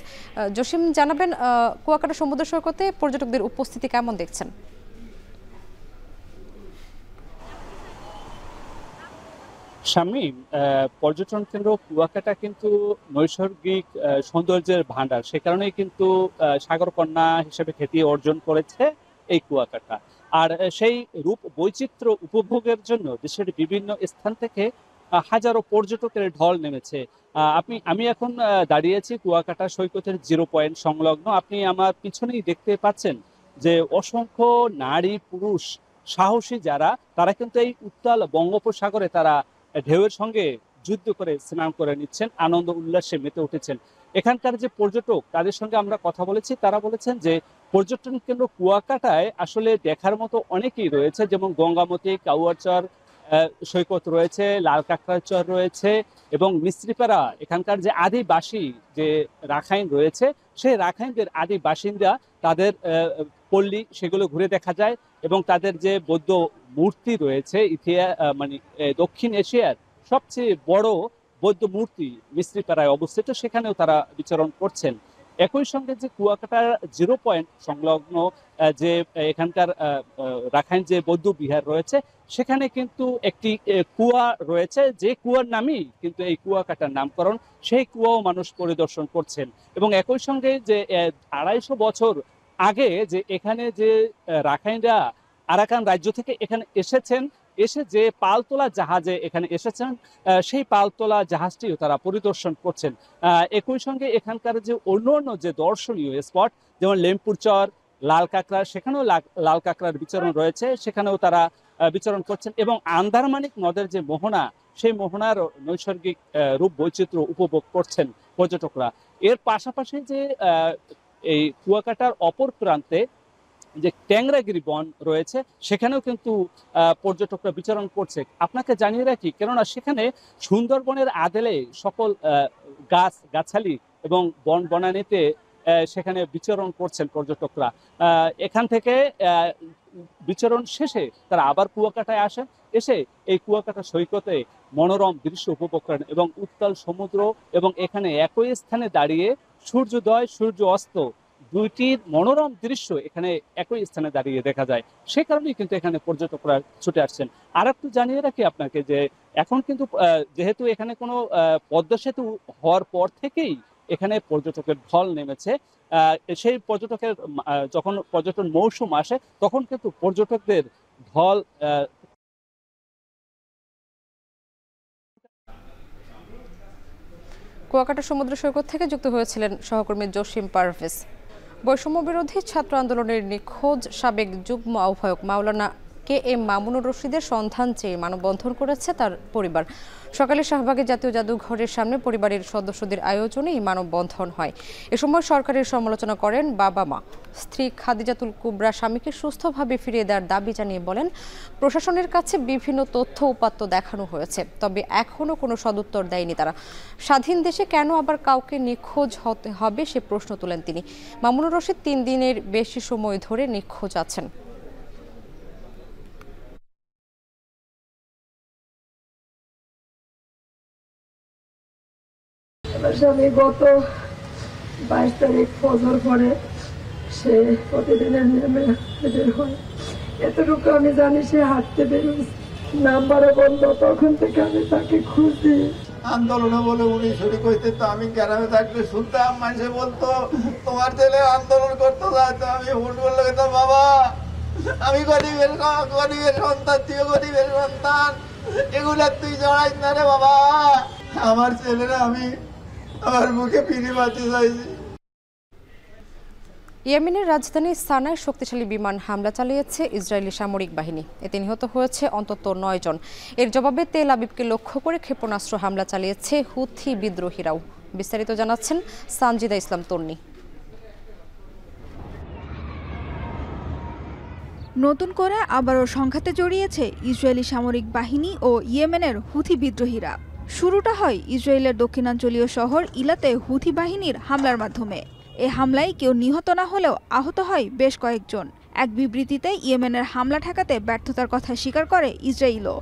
জসিম, জানাবেন কুয়াকাটা সমুদ্র সৈকতে পর্যটকদের উপস্থিতি কেমন দেখছেন? শামীম, পর্যটন কেন্দ্র কুয়াকাটা কিন্তু নৈসর্গিক সৌন্দর্যের ভান্ডার, সে কারণেই কিন্তু সাগরকন্যা হিসেবে খ্যাতি অর্জন করেছে এই কুয়াকাটা। আর সেই রূপ বৈচিত্র্য উপভোগের জন্য দেশের বিভিন্ন স্থান থেকে হাজারো পর্যটকের ঢল নেমেছে। আমি এখন দাঁড়িয়েছি কুয়াকাটা সৈকতের 0 পয়েন্ট সংলগ্ন। আপনি আমার পিছনেই দেখতে পাচ্ছেন যে অসংখ্য নারী পুরুষ সাহসী যারা, তারা কিন্তু এই উত্তাল বঙ্গোপসাগরে তারা ঢেউয়ের সঙ্গে যুদ্ধ করে স্নান করে নিচ্ছেন, আনন্দ উল্লাসে মেতে উঠেছেন। এখানকার যে পর্যটক তাদের সঙ্গে আমরা কথা বলেছি, তারা বলেছেন যে পর্যটন কেন্দ্র কুয়াকাটায় আসলে দেখার মতো অনেকেই রয়েছে, যেমন গঙ্গামতি, কাউয়ারচর সৈকত রয়েছে, লাল কাঁকড়ার চর রয়েছে এবং মিস্ত্রিপাড়া। এখানকার যে আদিবাসী যে রাখাইন রয়েছে, সেই রাখাইনদের আদি বাসিন্দা, তাদের পল্লী সেগুলো ঘুরে দেখা যায় এবং তাদের যে বৌদ্ধ মূর্তি রয়েছে, দক্ষিণ এশিয়ার সবচেয়ে বড় বৌদ্ধ মূর্তি মিস্ত্রিপাড়ায় অবস্থিত, সেখানেও তারা বিচরণ করছেন। একই সঙ্গে যে কুয়াকাটার 0 পয়েন্ট সংলগ্ন যে এখানকার রাখাইন যে বৌদ্ধ বিহার রয়েছে, সেখানে কিন্তু একটি কুয়া রয়েছে, যে কুয়ার নামই কিন্তু এই কুয়াকাটার নামকরণ। সেই কুয়াও মানুষ পরিদর্শন করছেন এবং একই সঙ্গে যে 250 বছর আগে যে এখানে যে রাখাইনরা আরাকান রাজ্য থেকে এখানে এসেছেন, এসে যে পালতোলা জাহাজে এখানে এসেছেন, সেই পালতোলা জাহাজটিও তারা পরিদর্শন করছেন। একই সঙ্গে এখানকার যে অন্য যে দর্শনীয় স্পট, যেমন লেমপুর চর, লাল কাঁকড়া, সেখানেও লাল কাঁকড়ার বিচরণ রয়েছে, সেখানেও তারা বিচরণ করছেন এবং আন্দারমানিক নদের যে মোহনা, সেই মোহনার নৈসর্গিক রূপ বৈচিত্র্য উপভোগ করছেন পর্যটকরা। এর পাশাপাশি যে এই কুয়াকাটার অপর প্রান্তে যে ট্যাংরাগিরি বন রয়েছে, সেখানেও কিন্তু পর্যটকরা বিচরণ করছে। আপনাকে জানিয়ে রাখি, কেননা সেখানে সুন্দরবনের আদলে সকল গাছালি এবং বন বনানীতে সেখানে বিচরণ করছেন পর্যটকরা। এখান থেকে বিচরণ শেষে তারা আবার কুয়াকাটায় আসেন, এসে এই কুয়াকাটা সৈকতে মনোরম দৃশ্য উপভোগ করেন এবং উত্তাল সমুদ্র এবং এখানে একই স্থানে দাঁড়িয়ে সূর্যোদয় সূর্য অস্ত দুইটির মনোরম দৃশ্য এখানে একই স্থানে দাঁড়িয়ে দেখা যায়। সে কারণেই কিন্তু এখানে পর্যটকরা ছুটে আসছেন। আর একটু জানিয়ে রাখি আপনাকে যে এখন কিন্তু যেহেতু এখানে কোনো পদ্মা সেতু হওয়ার পর থেকেই এখানে পর্যটকের ঢল নেমেছে। সেই পর্যটকের যখন পর্যটন মৌসুম আসে তখন কিন্তু পর্যটকদের ঢল কুয়াকাটা সমুদ্র সৈকত থেকে যুক্ত হয়েছিলেন সহকর্মী জসিম পারভেজ। বৈষম্য বিরোধী ছাত্র আন্দোলনের নিখোঁজ সাবেক যুগ্ম আহ্বায়ক মাওলানা KM মামুনুর রশিদের সন্ধান চেয়ে মানববন্ধন করেছে তার পরিবার। সকালে শাহবাগে জাতীয় জাদুঘরের সামনে পরিবারের সদস্যদের আয়োজনে এই মানববন্ধন হয়। এ সময় সরকারের সমালোচনা করেন বাবা মা। স্ত্রী খাদিজাতুল কুবরা স্বামীকে সুস্থভাবে ফিরিয়ে দেওয়ার দাবি জানিয়ে বলেন, প্রশাসনের কাছে বিভিন্ন তথ্য উপাত্ত দেখানো হয়েছে, তবে এখনও কোনো সদুত্তর দেয়নি তারা। স্বাধীন দেশে কেন আবার কাউকে নিখোঁজ হতে হবে সে প্রশ্ন তোলেন তিনি। মামুনুর রশিদ 3 দিনের বেশি সময় ধরে নিখোঁজ আছেন। স্বামী গত 22 তারিখ ফজর পরে সে প্রতিদিনের নেমে বের হয়। এতটুকু আমি জানি সে হাঁটতে বেরোয়, নাম্বারও বন্ধ। তখন থেকে আমি তাকে খুঁজি। আন্দোলনে বলে উনি শুরু করতে, তো আমি গ্রামে থাকলে শুনতাম, মানুষে বলতো তোমার ছেলে আন্দোলন করতে যায়, তো আমি হুট করলে যেতাম, বাবা আমি গরিবের সন্তান, তুই গরিবের সন্তান, এগুলা তুই জড়াই না রে বাবা। আমার ছেলেরা আমি আমার মুখে ফিরে বাঁচতে চাইছি। ইয়েমেনের রাজধানী সানায় শক্তিশালী বিমান হামলা চালিয়েছে ইসরায়েলি সামরিক বাহিনী। এতে নিহত হয়েছে অন্তত 9 জন। এর জবাবে তেল আবিবকে লক্ষ্য করে ক্ষেপণাস্ত্র হামলা চালিয়েছে হুথি বিদ্রোহীরাও। বিস্তারিত জানাচ্ছেন সানজিদা ইসলাম তন্নি। নতুন করে আবারও সংঘাতে জড়িয়েছে ইসরায়েলি সামরিক বাহিনী ও ইয়েমেনের হুথি বিদ্রোহীরা। শুরুটা হয় ইসরায়েলের দক্ষিণাঞ্চলীয় শহর ইলাতে হুথি বাহিনীর হামলার মাধ্যমে। এ হামলায় কেউ নিহত না হলেও আহত হয় বেশ কয়েকজন। এক বিবৃতিতে ইয়েমেনের হামলা ঠেকাতে ব্যর্থতার কথা স্বীকার করে ইসরায়েলও।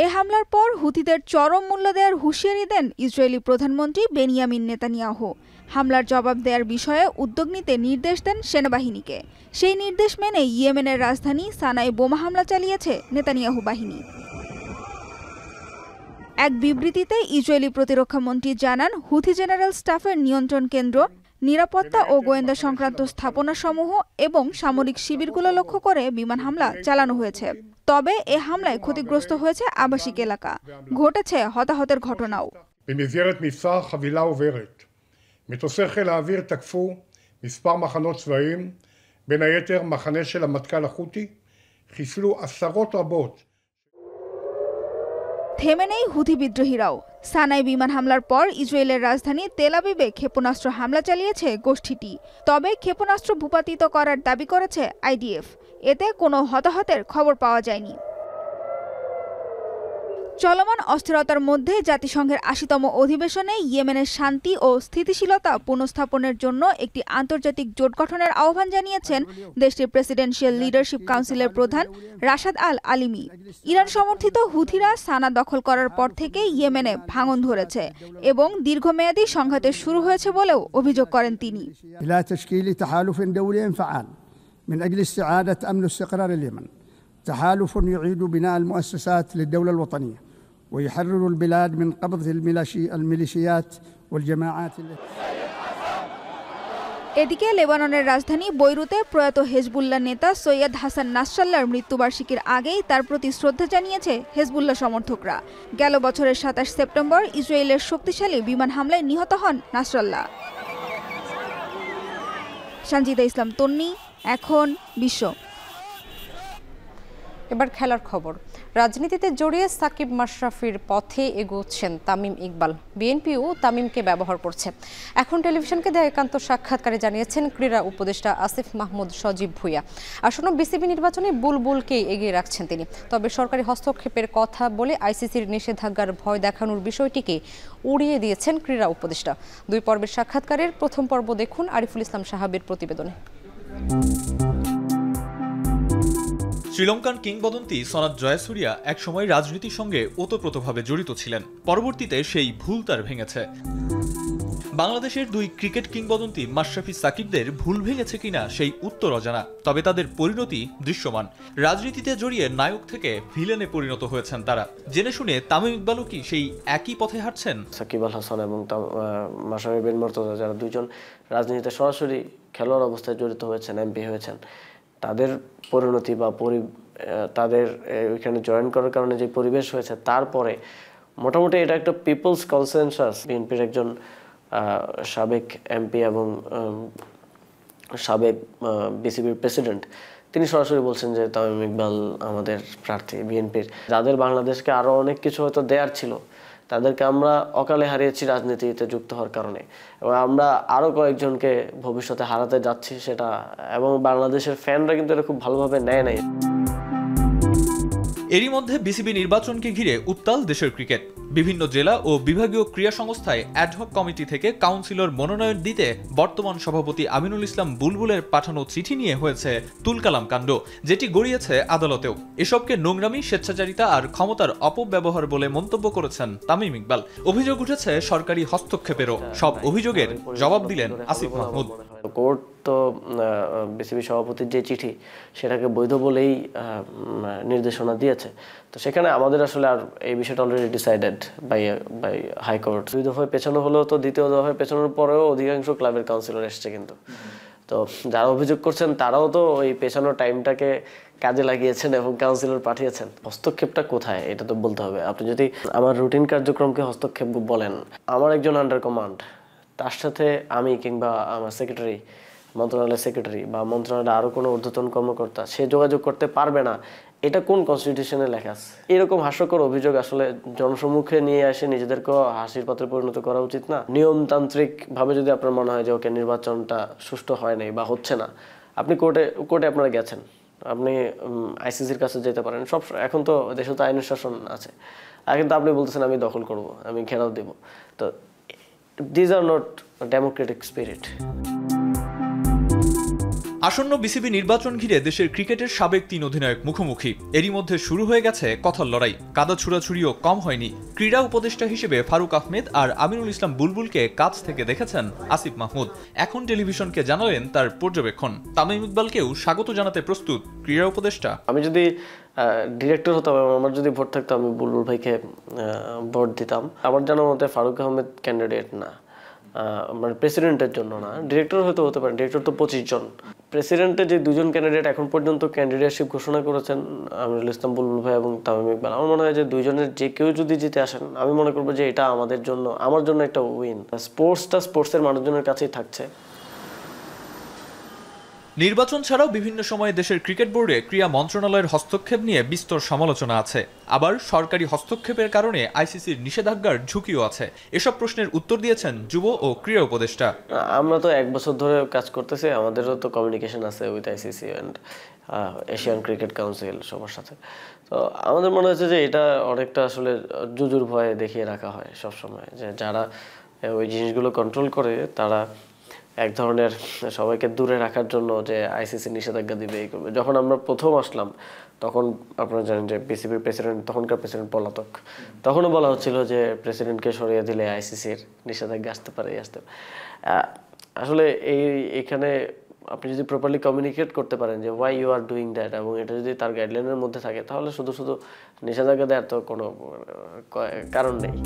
এ হামলার পর হুথিদের চরম মূল্য দেওয়ার হুঁশিয়ারি দেন ইসরায়েলি প্রধানমন্ত্রী বেনিয়ামিন নেতানিয়াহু। হামলার জবাব দেওয়ার বিষয়ে উদ্যোগ নিতে নির্দেশ দেন সেনাবাহিনীকে। সেই নির্দেশ মেনে ইয়েমেনের রাজধানী সানায় বোমা হামলা চালিয়েছে নেতানিয়াহু বাহিনী। এক বিবৃতিতে ইসরায়েলি প্রতিরক্ষা মন্ত্রী জানান, হুথি জেনারেল স্টাফের নিয়ন্ত্রণ কেন্দ্র, নিরাপত্তা ও গোয়েন্দা সংক্রান্ত স্থাপনাসমূহ এবং সামরিক শিবিরগুলো লক্ষ্য করে বিমান হামলা চালানো হয়েছে। তবে এ হামলায় ক্ষতিগ্রস্ত হয়েছে আবাসিক এলাকা, ঘটেছে হতাহতের ঘটনাও। במסגרת מבצע חבילה עוברת, מטוסי חיל האוויר תקפו מספר מחנות צבאיים, בין היתר מחנה של המטכ"ל החותי, חיסלו עשרות רבות। থেমে নেই হুথি বিদ্রোহীরাও। সানায় বিমান হামলার পর ইসরায়েলের রাজধানী তেল আবিবে ক্ষেপণাস্ত্র হামলা চালিয়েছে গোষ্ঠীটি। তবে ক্ষেপণাস্ত্র ভূপাতিত করার দাবি করেছে IDF। এতে কোনো হতাহতের খবর পাওয়া যায়নি। চলমান অস্থিরতার মধ্যে জাতিসংঘের 80তম অধিবেশনে ইয়েমেনের শান্তি ও স্থিতিশীলতা পুনঃস্থাপনের জন্য একটি আন্তর্জাতিক জোট গঠনের আহ্বান জানিয়েছেন দেশটির প্রেসিডেন্সিয়াল লিডারশিপ কাউন্সিলের প্রধান রাশাদ আল আলিমি। ইরান সমর্থিত হুথিরা সানা দখল করার পর থেকে ইয়েমেনে ভাঙন ধরেছে এবং দীর্ঘমেয়াদী সংঘাতের শুরু হয়েছে বলেও অভিযোগ করেন তিনি। ইলা তাশকিল তাহালুফ দওলিয়্যিন ফাআল من أجل استعادة أمن واستقرار اليمن، تحالف يعيد بناء المؤسسات للدولة الوطنية ويحرر البلاد من قبض الميليشيات والجماعات. এদিকে লেবাননের রাজধানী বৈরুতে প্রয়াত হেজবুল্লাহ নেতা সৈয়দ হাসান নাসরাল্লাহর মৃত্যুবার্ষিকীর আগেই তার প্রতি শ্রদ্ধা জানিয়েছে হেজবুল্লাহ সমর্থকরা। গেল বছরের 27 সেপ্টেম্বর ইসরায়েলের শক্তিশালী বিমান হামলায় নিহত হন নাসরাল্লাহ। সানজিদা ইসলাম তন্নি, এখন বিশ্ব। এবার খেলার খবর। রাজনীতিতে জড়িয়ে সাকিব মাশরাফির পথে এগোচ্ছেন তামিম ইকবাল। বিএনপিও তামিমকে ব্যবহার করছে। এখন টেলিভিশনকে দেয়া একান্ত সাক্ষাৎকারে জানিয়েছেন ক্রীড়া উপদেষ্টা আসিফ মাহমুদ সজীব ভুঁইয়া। আসন্ন বিসিবি নির্বাচনে বুলবুলকেই এগিয়ে রাখছেন তিনি। তবে সরকারি হস্তক্ষেপের কথা বলে আইসিসির নিষেধাজ্ঞার ভয় দেখানোর বিষয়টিকে উড়িয়ে দিয়েছেন ক্রীড়া উপদেষ্টা। 2 পর্বের সাক্ষাৎকারের প্রথম পর্ব দেখুন আরিফুল ইসলাম সাহাবের প্রতিবেদনে। শ্রীলঙ্কান কিংবদন্তি সনাত জয়াসুরিয়া একসময় রাজনীতির সঙ্গে ওতপ্রোতভাবে জড়িত ছিলেন। পরবর্তীতে সেই ভুল তার ভেঙেছে। বাংলাদেশের দুই ক্রিকেট কিংবদন্তি মাশরাফি সাকিবদের ভুল ভেঙেছে কিনা সেই উত্তর অজানা, তবে তাদের পরিণতি দৃশ্যমান। রাজনীতিতে জড়িয়ে নায়ক থেকে ভিলেনে পরিণত হয়েছেন তারা। জেনে শুনে তামিম ইকবালও কি সেই একই পথে হাঁটছেন? সাকিব আল হাসান এবং মাশরাফি বিন মুর্তজা, যারা দুইজন রাজনীতিতে সরাসরি খেলোয়াড় অবস্থায় জড়িত হয়েছেন, এমপি হয়েছেন, তাদের পরিণতি বা তাদের ওইখানে জয়েন করার কারণে যে পরিবেশ হয়েছে, তারপরে মোটামুটি এটা একটা পিপলস কনসেনসাস। বিএনপির একজন সাবেক এমপি এবং সাবেক বিসিবির প্রেসিডেন্ট, তিনি সরাসরি বলছেন যে তামিম ইকবাল আমাদের প্রার্থী বিএনপির। যাদের বাংলাদেশকে আরও অনেক কিছু হয়তো দেয়ার ছিল, তাদেরকে আমরা অকালে হারিয়েছি রাজনীতিতে যুক্ত হওয়ার কারণে, এবং আমরা আরও কয়েকজনকে ভবিষ্যতে হারাতে যাচ্ছি সেটা, এবং বাংলাদেশের ফ্যানরা কিন্তু এটা খুব ভালোভাবে নেয় নাই। এরই মধ্যে বিসিবি নির্বাচনকে ঘিরে উত্তাল দেশের ক্রিকেট। বিভিন্ন জেলা ও বিভাগীয় ক্রীড়া সংস্থায় অ্যাডহক কমিটি থেকে কাউন্সিলর মনোনয়ন দিতে বর্তমান সভাপতি আমিনুল ইসলাম বুলবুলের পাঠানো চিঠি নিয়ে হয়েছে তুলকালাম কাণ্ড, যেটি গড়িয়েছে আদালতেও। এসবকে নোংরামি, স্বেচ্ছাচারিতা আর ক্ষমতার অপব্যবহার বলে মন্তব্য করেছেন তামিম ইকবাল। অভিযোগ উঠেছে সরকারি হস্তক্ষেপেরও। সব অভিযোগের জবাব দিলেন আসিফ মাহমুদ। কোর্ট তো বিসিবি সভাপতির যে চিঠি, সেটাকে বৈধ বলেই নির্দেশনা দিয়েছে। তো সেখানে আমাদের আসলে আর এই বিষয়টা অলরেডি ডিসাইডেড বাই হাইকোর্ট। 2 দফায় পেছানো হলেও তো 2য় দফায় পেছানোর পরেও অধিকাংশ ক্লাবের কাউন্সিলর এসছে কিন্তু। তো যারা অভিযোগ করছেন তারাও তো ওই পেছানোর টাইমটাকে কাজে লাগিয়েছেন এবং কাউন্সিলর পাঠিয়েছেন। হস্তক্ষেপটা কোথায় এটা তো বলতে হবে। আপনি যদি আমার রুটিন কার্যক্রমকে হস্তক্ষেপ বলেন, আমার একজন আন্ডার কমান্ড, তার সাথে আমি কিংবা আমার সেক্রেটারি, মন্ত্রণালয়ের সেক্রেটারি বা মন্ত্রণালয়ের আরও কোনো ঊর্ধ্বতন কর্মকর্তা, সে যোগাযোগ করতে পারবে না, এটা কোন কনস্টিটিউশনে লেখা আছে? এরকম হাস্যকর অভিযোগ আসলে জনসম্মুখে নিয়ে আসে নিজেদেরকেও হাসির পাত্রে পরিণত করা উচিত না। নিয়মতান্ত্রিক ভাবে যদি আপনার মনে হয় যে ওকে নির্বাচনটা সুষ্ঠু হয় নাই বা হচ্ছে না, আপনি কোর্টে আপনারা গেছেন, আপনি আইসিসির কাছে যেতে পারেন। সব এখন তো দেশে তো আইনের শাসন আছে, আর কিন্তু আপনি বলতেছেন আমি দখল করব, আমি ঘেরাও দেব। তো this are not Democratic spirit. আসন্ন বিসিবি নির্বাচন ঘিরে দেশের ক্রিকেটের সাবেক 3 অধিনায়ক মুখোমুখি। এরই মধ্যে শুরু হয়ে গেছে কথার লড়াই। কাদা ছুড়াছুড়িও কম হয়নি। ক্রীড়া উপদেষ্টা হিসেবে ফারুক আহমেদ আর আমিনুল ইসলাম বুলবুলকে কাছ থেকে দেখেছেন আসিফ মাহমুদ। এখন টেলিভিশনকে জানালেন তার পর্যবেক্ষণ। তামিম ইকবালকেও স্বাগত জানাতে প্রস্তুত ক্রীড়া উপদেষ্টা। আমি যদি ডিরেক্টর হতাম, আমার যদি ভোট থাকতো, আমি বুলবুল ভাইকে ভোট দিতাম। আমার জানা মতে ফারুক আহমেদ ক্যান্ডিডেট না, মানে প্রেসিডেন্টের জন্য না, ডিরেক্টর হয়তো হতে পারে। ডিরেক্টর তো 25 জন। প্রেসিডেন্টের যে 2 জন ক্যান্ডিডেট এখন পর্যন্ত ক্যান্ডিডেটশিপ ঘোষণা করেছেন, আমিনুল ইসলাম বুলবুল ভাই এবং তামিম ইকবাল, আমার মনে হয় যে 2 জনের যে কেউ যদি জিতে আসেন, আমি মনে করবো যে এটা আমার জন্য একটা উইন। স্পোর্টসের মানুষজনের কাছেই থাকছে। নির্বাচন ছাড়াও বিভিন্ন সময়ে দেশের ক্রিকেট বোর্ডে ক্রীড়া মন্ত্রণালয়ের হস্তক্ষেপ নিয়ে বিস্তর সমালোচনা আছে। আবার সরকারি হস্তক্ষেপের কারণে আইসিসির নিষেধাজ্ঞার ঝুঁকিও আছে। এসব প্রশ্নের উত্তর দিয়েছেন যুব ও ক্রীড়া উপদেষ্টা। আমরা তো 1 বছর ধরে কাজ করতেছি, আমাদেরও তো কমিউনিকেশন আছে with ICC and Asian cricket council সবার সাথে। তো আমাদের মনে হচ্ছে যে এটা অনেকটা আসলে জুজুর ভয়ে দেখিয়ে রাখা হয় সবসময়, যে যারা ওই জিনিসগুলো কন্ট্রোল করে তারা এক ধরনের সবাইকে দূরে রাখার জন্য যে আইসিসি নিষেধাজ্ঞা দিবে এই করবে। যখন আমরা প্রথম আসলাম তখন আপনারা জানেন যে বিসিবির প্রেসিডেন্ট, তখনকার প্রেসিডেন্ট পলাতক, তখনও বলা হচ্ছিল যে প্রেসিডেন্টকে সরিয়ে দিলে আইসিসির নিষেধাজ্ঞা আসতে পারে। আসলে এখানে আপনি যদি প্রপারলি কমিউনিকেট করতে পারেন যে why you are doing that, এবং এটা যদি তার গাইডলাইনের মধ্যে থাকে, তাহলে শুধু নিষেধাজ্ঞা দেওয়ার তো কোনো কারণ নেই।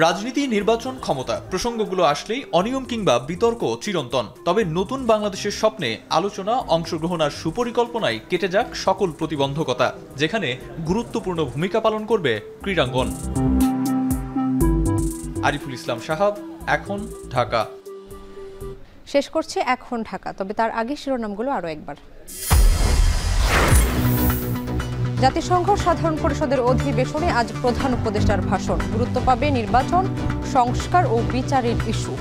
রাজনীতি, নির্বাচন, ক্ষমতা প্রসঙ্গগুলো আসলেই অনিয়ম কিংবা বিতর্ক চিরন্তন। তবে নতুন বাংলাদেশের স্বপ্নে আলোচনা, অংশগ্রহণ আর সুপরিকল্পনায় কেটে যাক সকল প্রতিবন্ধকতা, যেখানে গুরুত্বপূর্ণ ভূমিকা পালন করবে ক্রীড়াঙ্গন। আরিফুল ইসলাম সাহাব, এখন, ঢাকা। শেষ করছে এখন ঢাকা, তবে তার আগে শিরোনামগুলো আরও একবার। জাতিসংঘ সাধারণ পরিষদের অধিবেশনে আজ প্রধান উপদেষ্টার ভাষণ। গুরুত্ব পাবে নির্বাচন, সংস্কার ও বিচারের ইস্যু।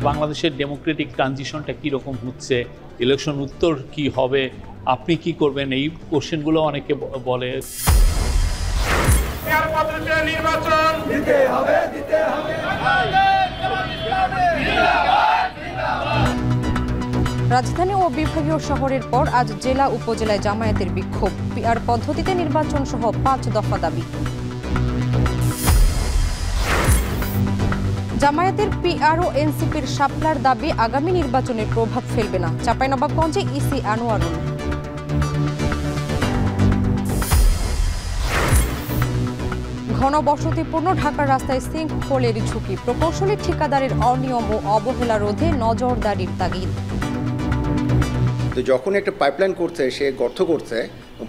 বাংলাদেশের ডেমোক্রেটিক ট্রানজিশনটা কীরকম হচ্ছে, ইলেকশন উত্তর কি হবে, আপনি কি করবেন, এই কোশ্চেনগুলো অনেকে বলে। নির্বাচন দিতে হবে। রাজধানী ও বিভাগীয় শহরের পর আজ জেলা উপজেলায় জামায়াতের বিক্ষোভ। পিআর পদ্ধতিতে নির্বাচন সহ 5 দফা দাবি। জামায়াতের পিআর ও এনসিপির শাপলার দাবি আগামী নির্বাচনে প্রভাব ফেলবে না। চাঁপাইনবাবগঞ্জে ইসি আনোয়ারুল। ঘন বসতিপূর্ণ ঢাকার রাস্তায় সিঙ্কহোলের ঝুঁকি, প্রকৌশলী ঠিকাদারের অনিয়ম ও অবহেলা রোধে নজরদারির তাগিদ। তো যখন একটা পাইপলাইন করছে, সে গর্ত করছে,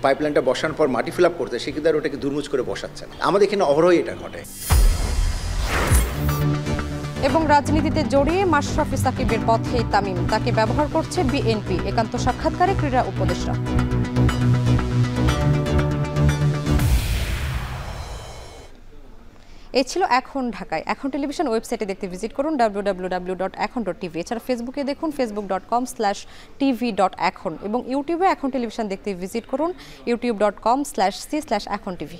পাইপলাইনটা বসানোর পর মাটি ফিল আপ করছে, সে কিন্তু আর ওটাকে দুর্মুজ করে বসাচ্ছেন। আমাদের এখানে অহরহই এটা ঘটে। এবং রাজনীতিতে জড়িয়ে মাশরাফি সাকিবের পথেই তামিম, তাকে ব্যবহার করছে বিএনপি। একান্ত সাক্ষাৎকারে ক্রীড়া উপদেষ্টা। এই ছিল এখন ঢাকায়। এখন টেলিভিশন ওয়েবসাইটে দেখতে ভিজিট করুন www.এখন.tv। এছাড়া ফেসবুকে দেখুন facebook.com/tv.এখন এবং ইউটিউবে এখন টেলিভিশন দেখতে ভিজিট করুন youtube.com/c/এখন tv।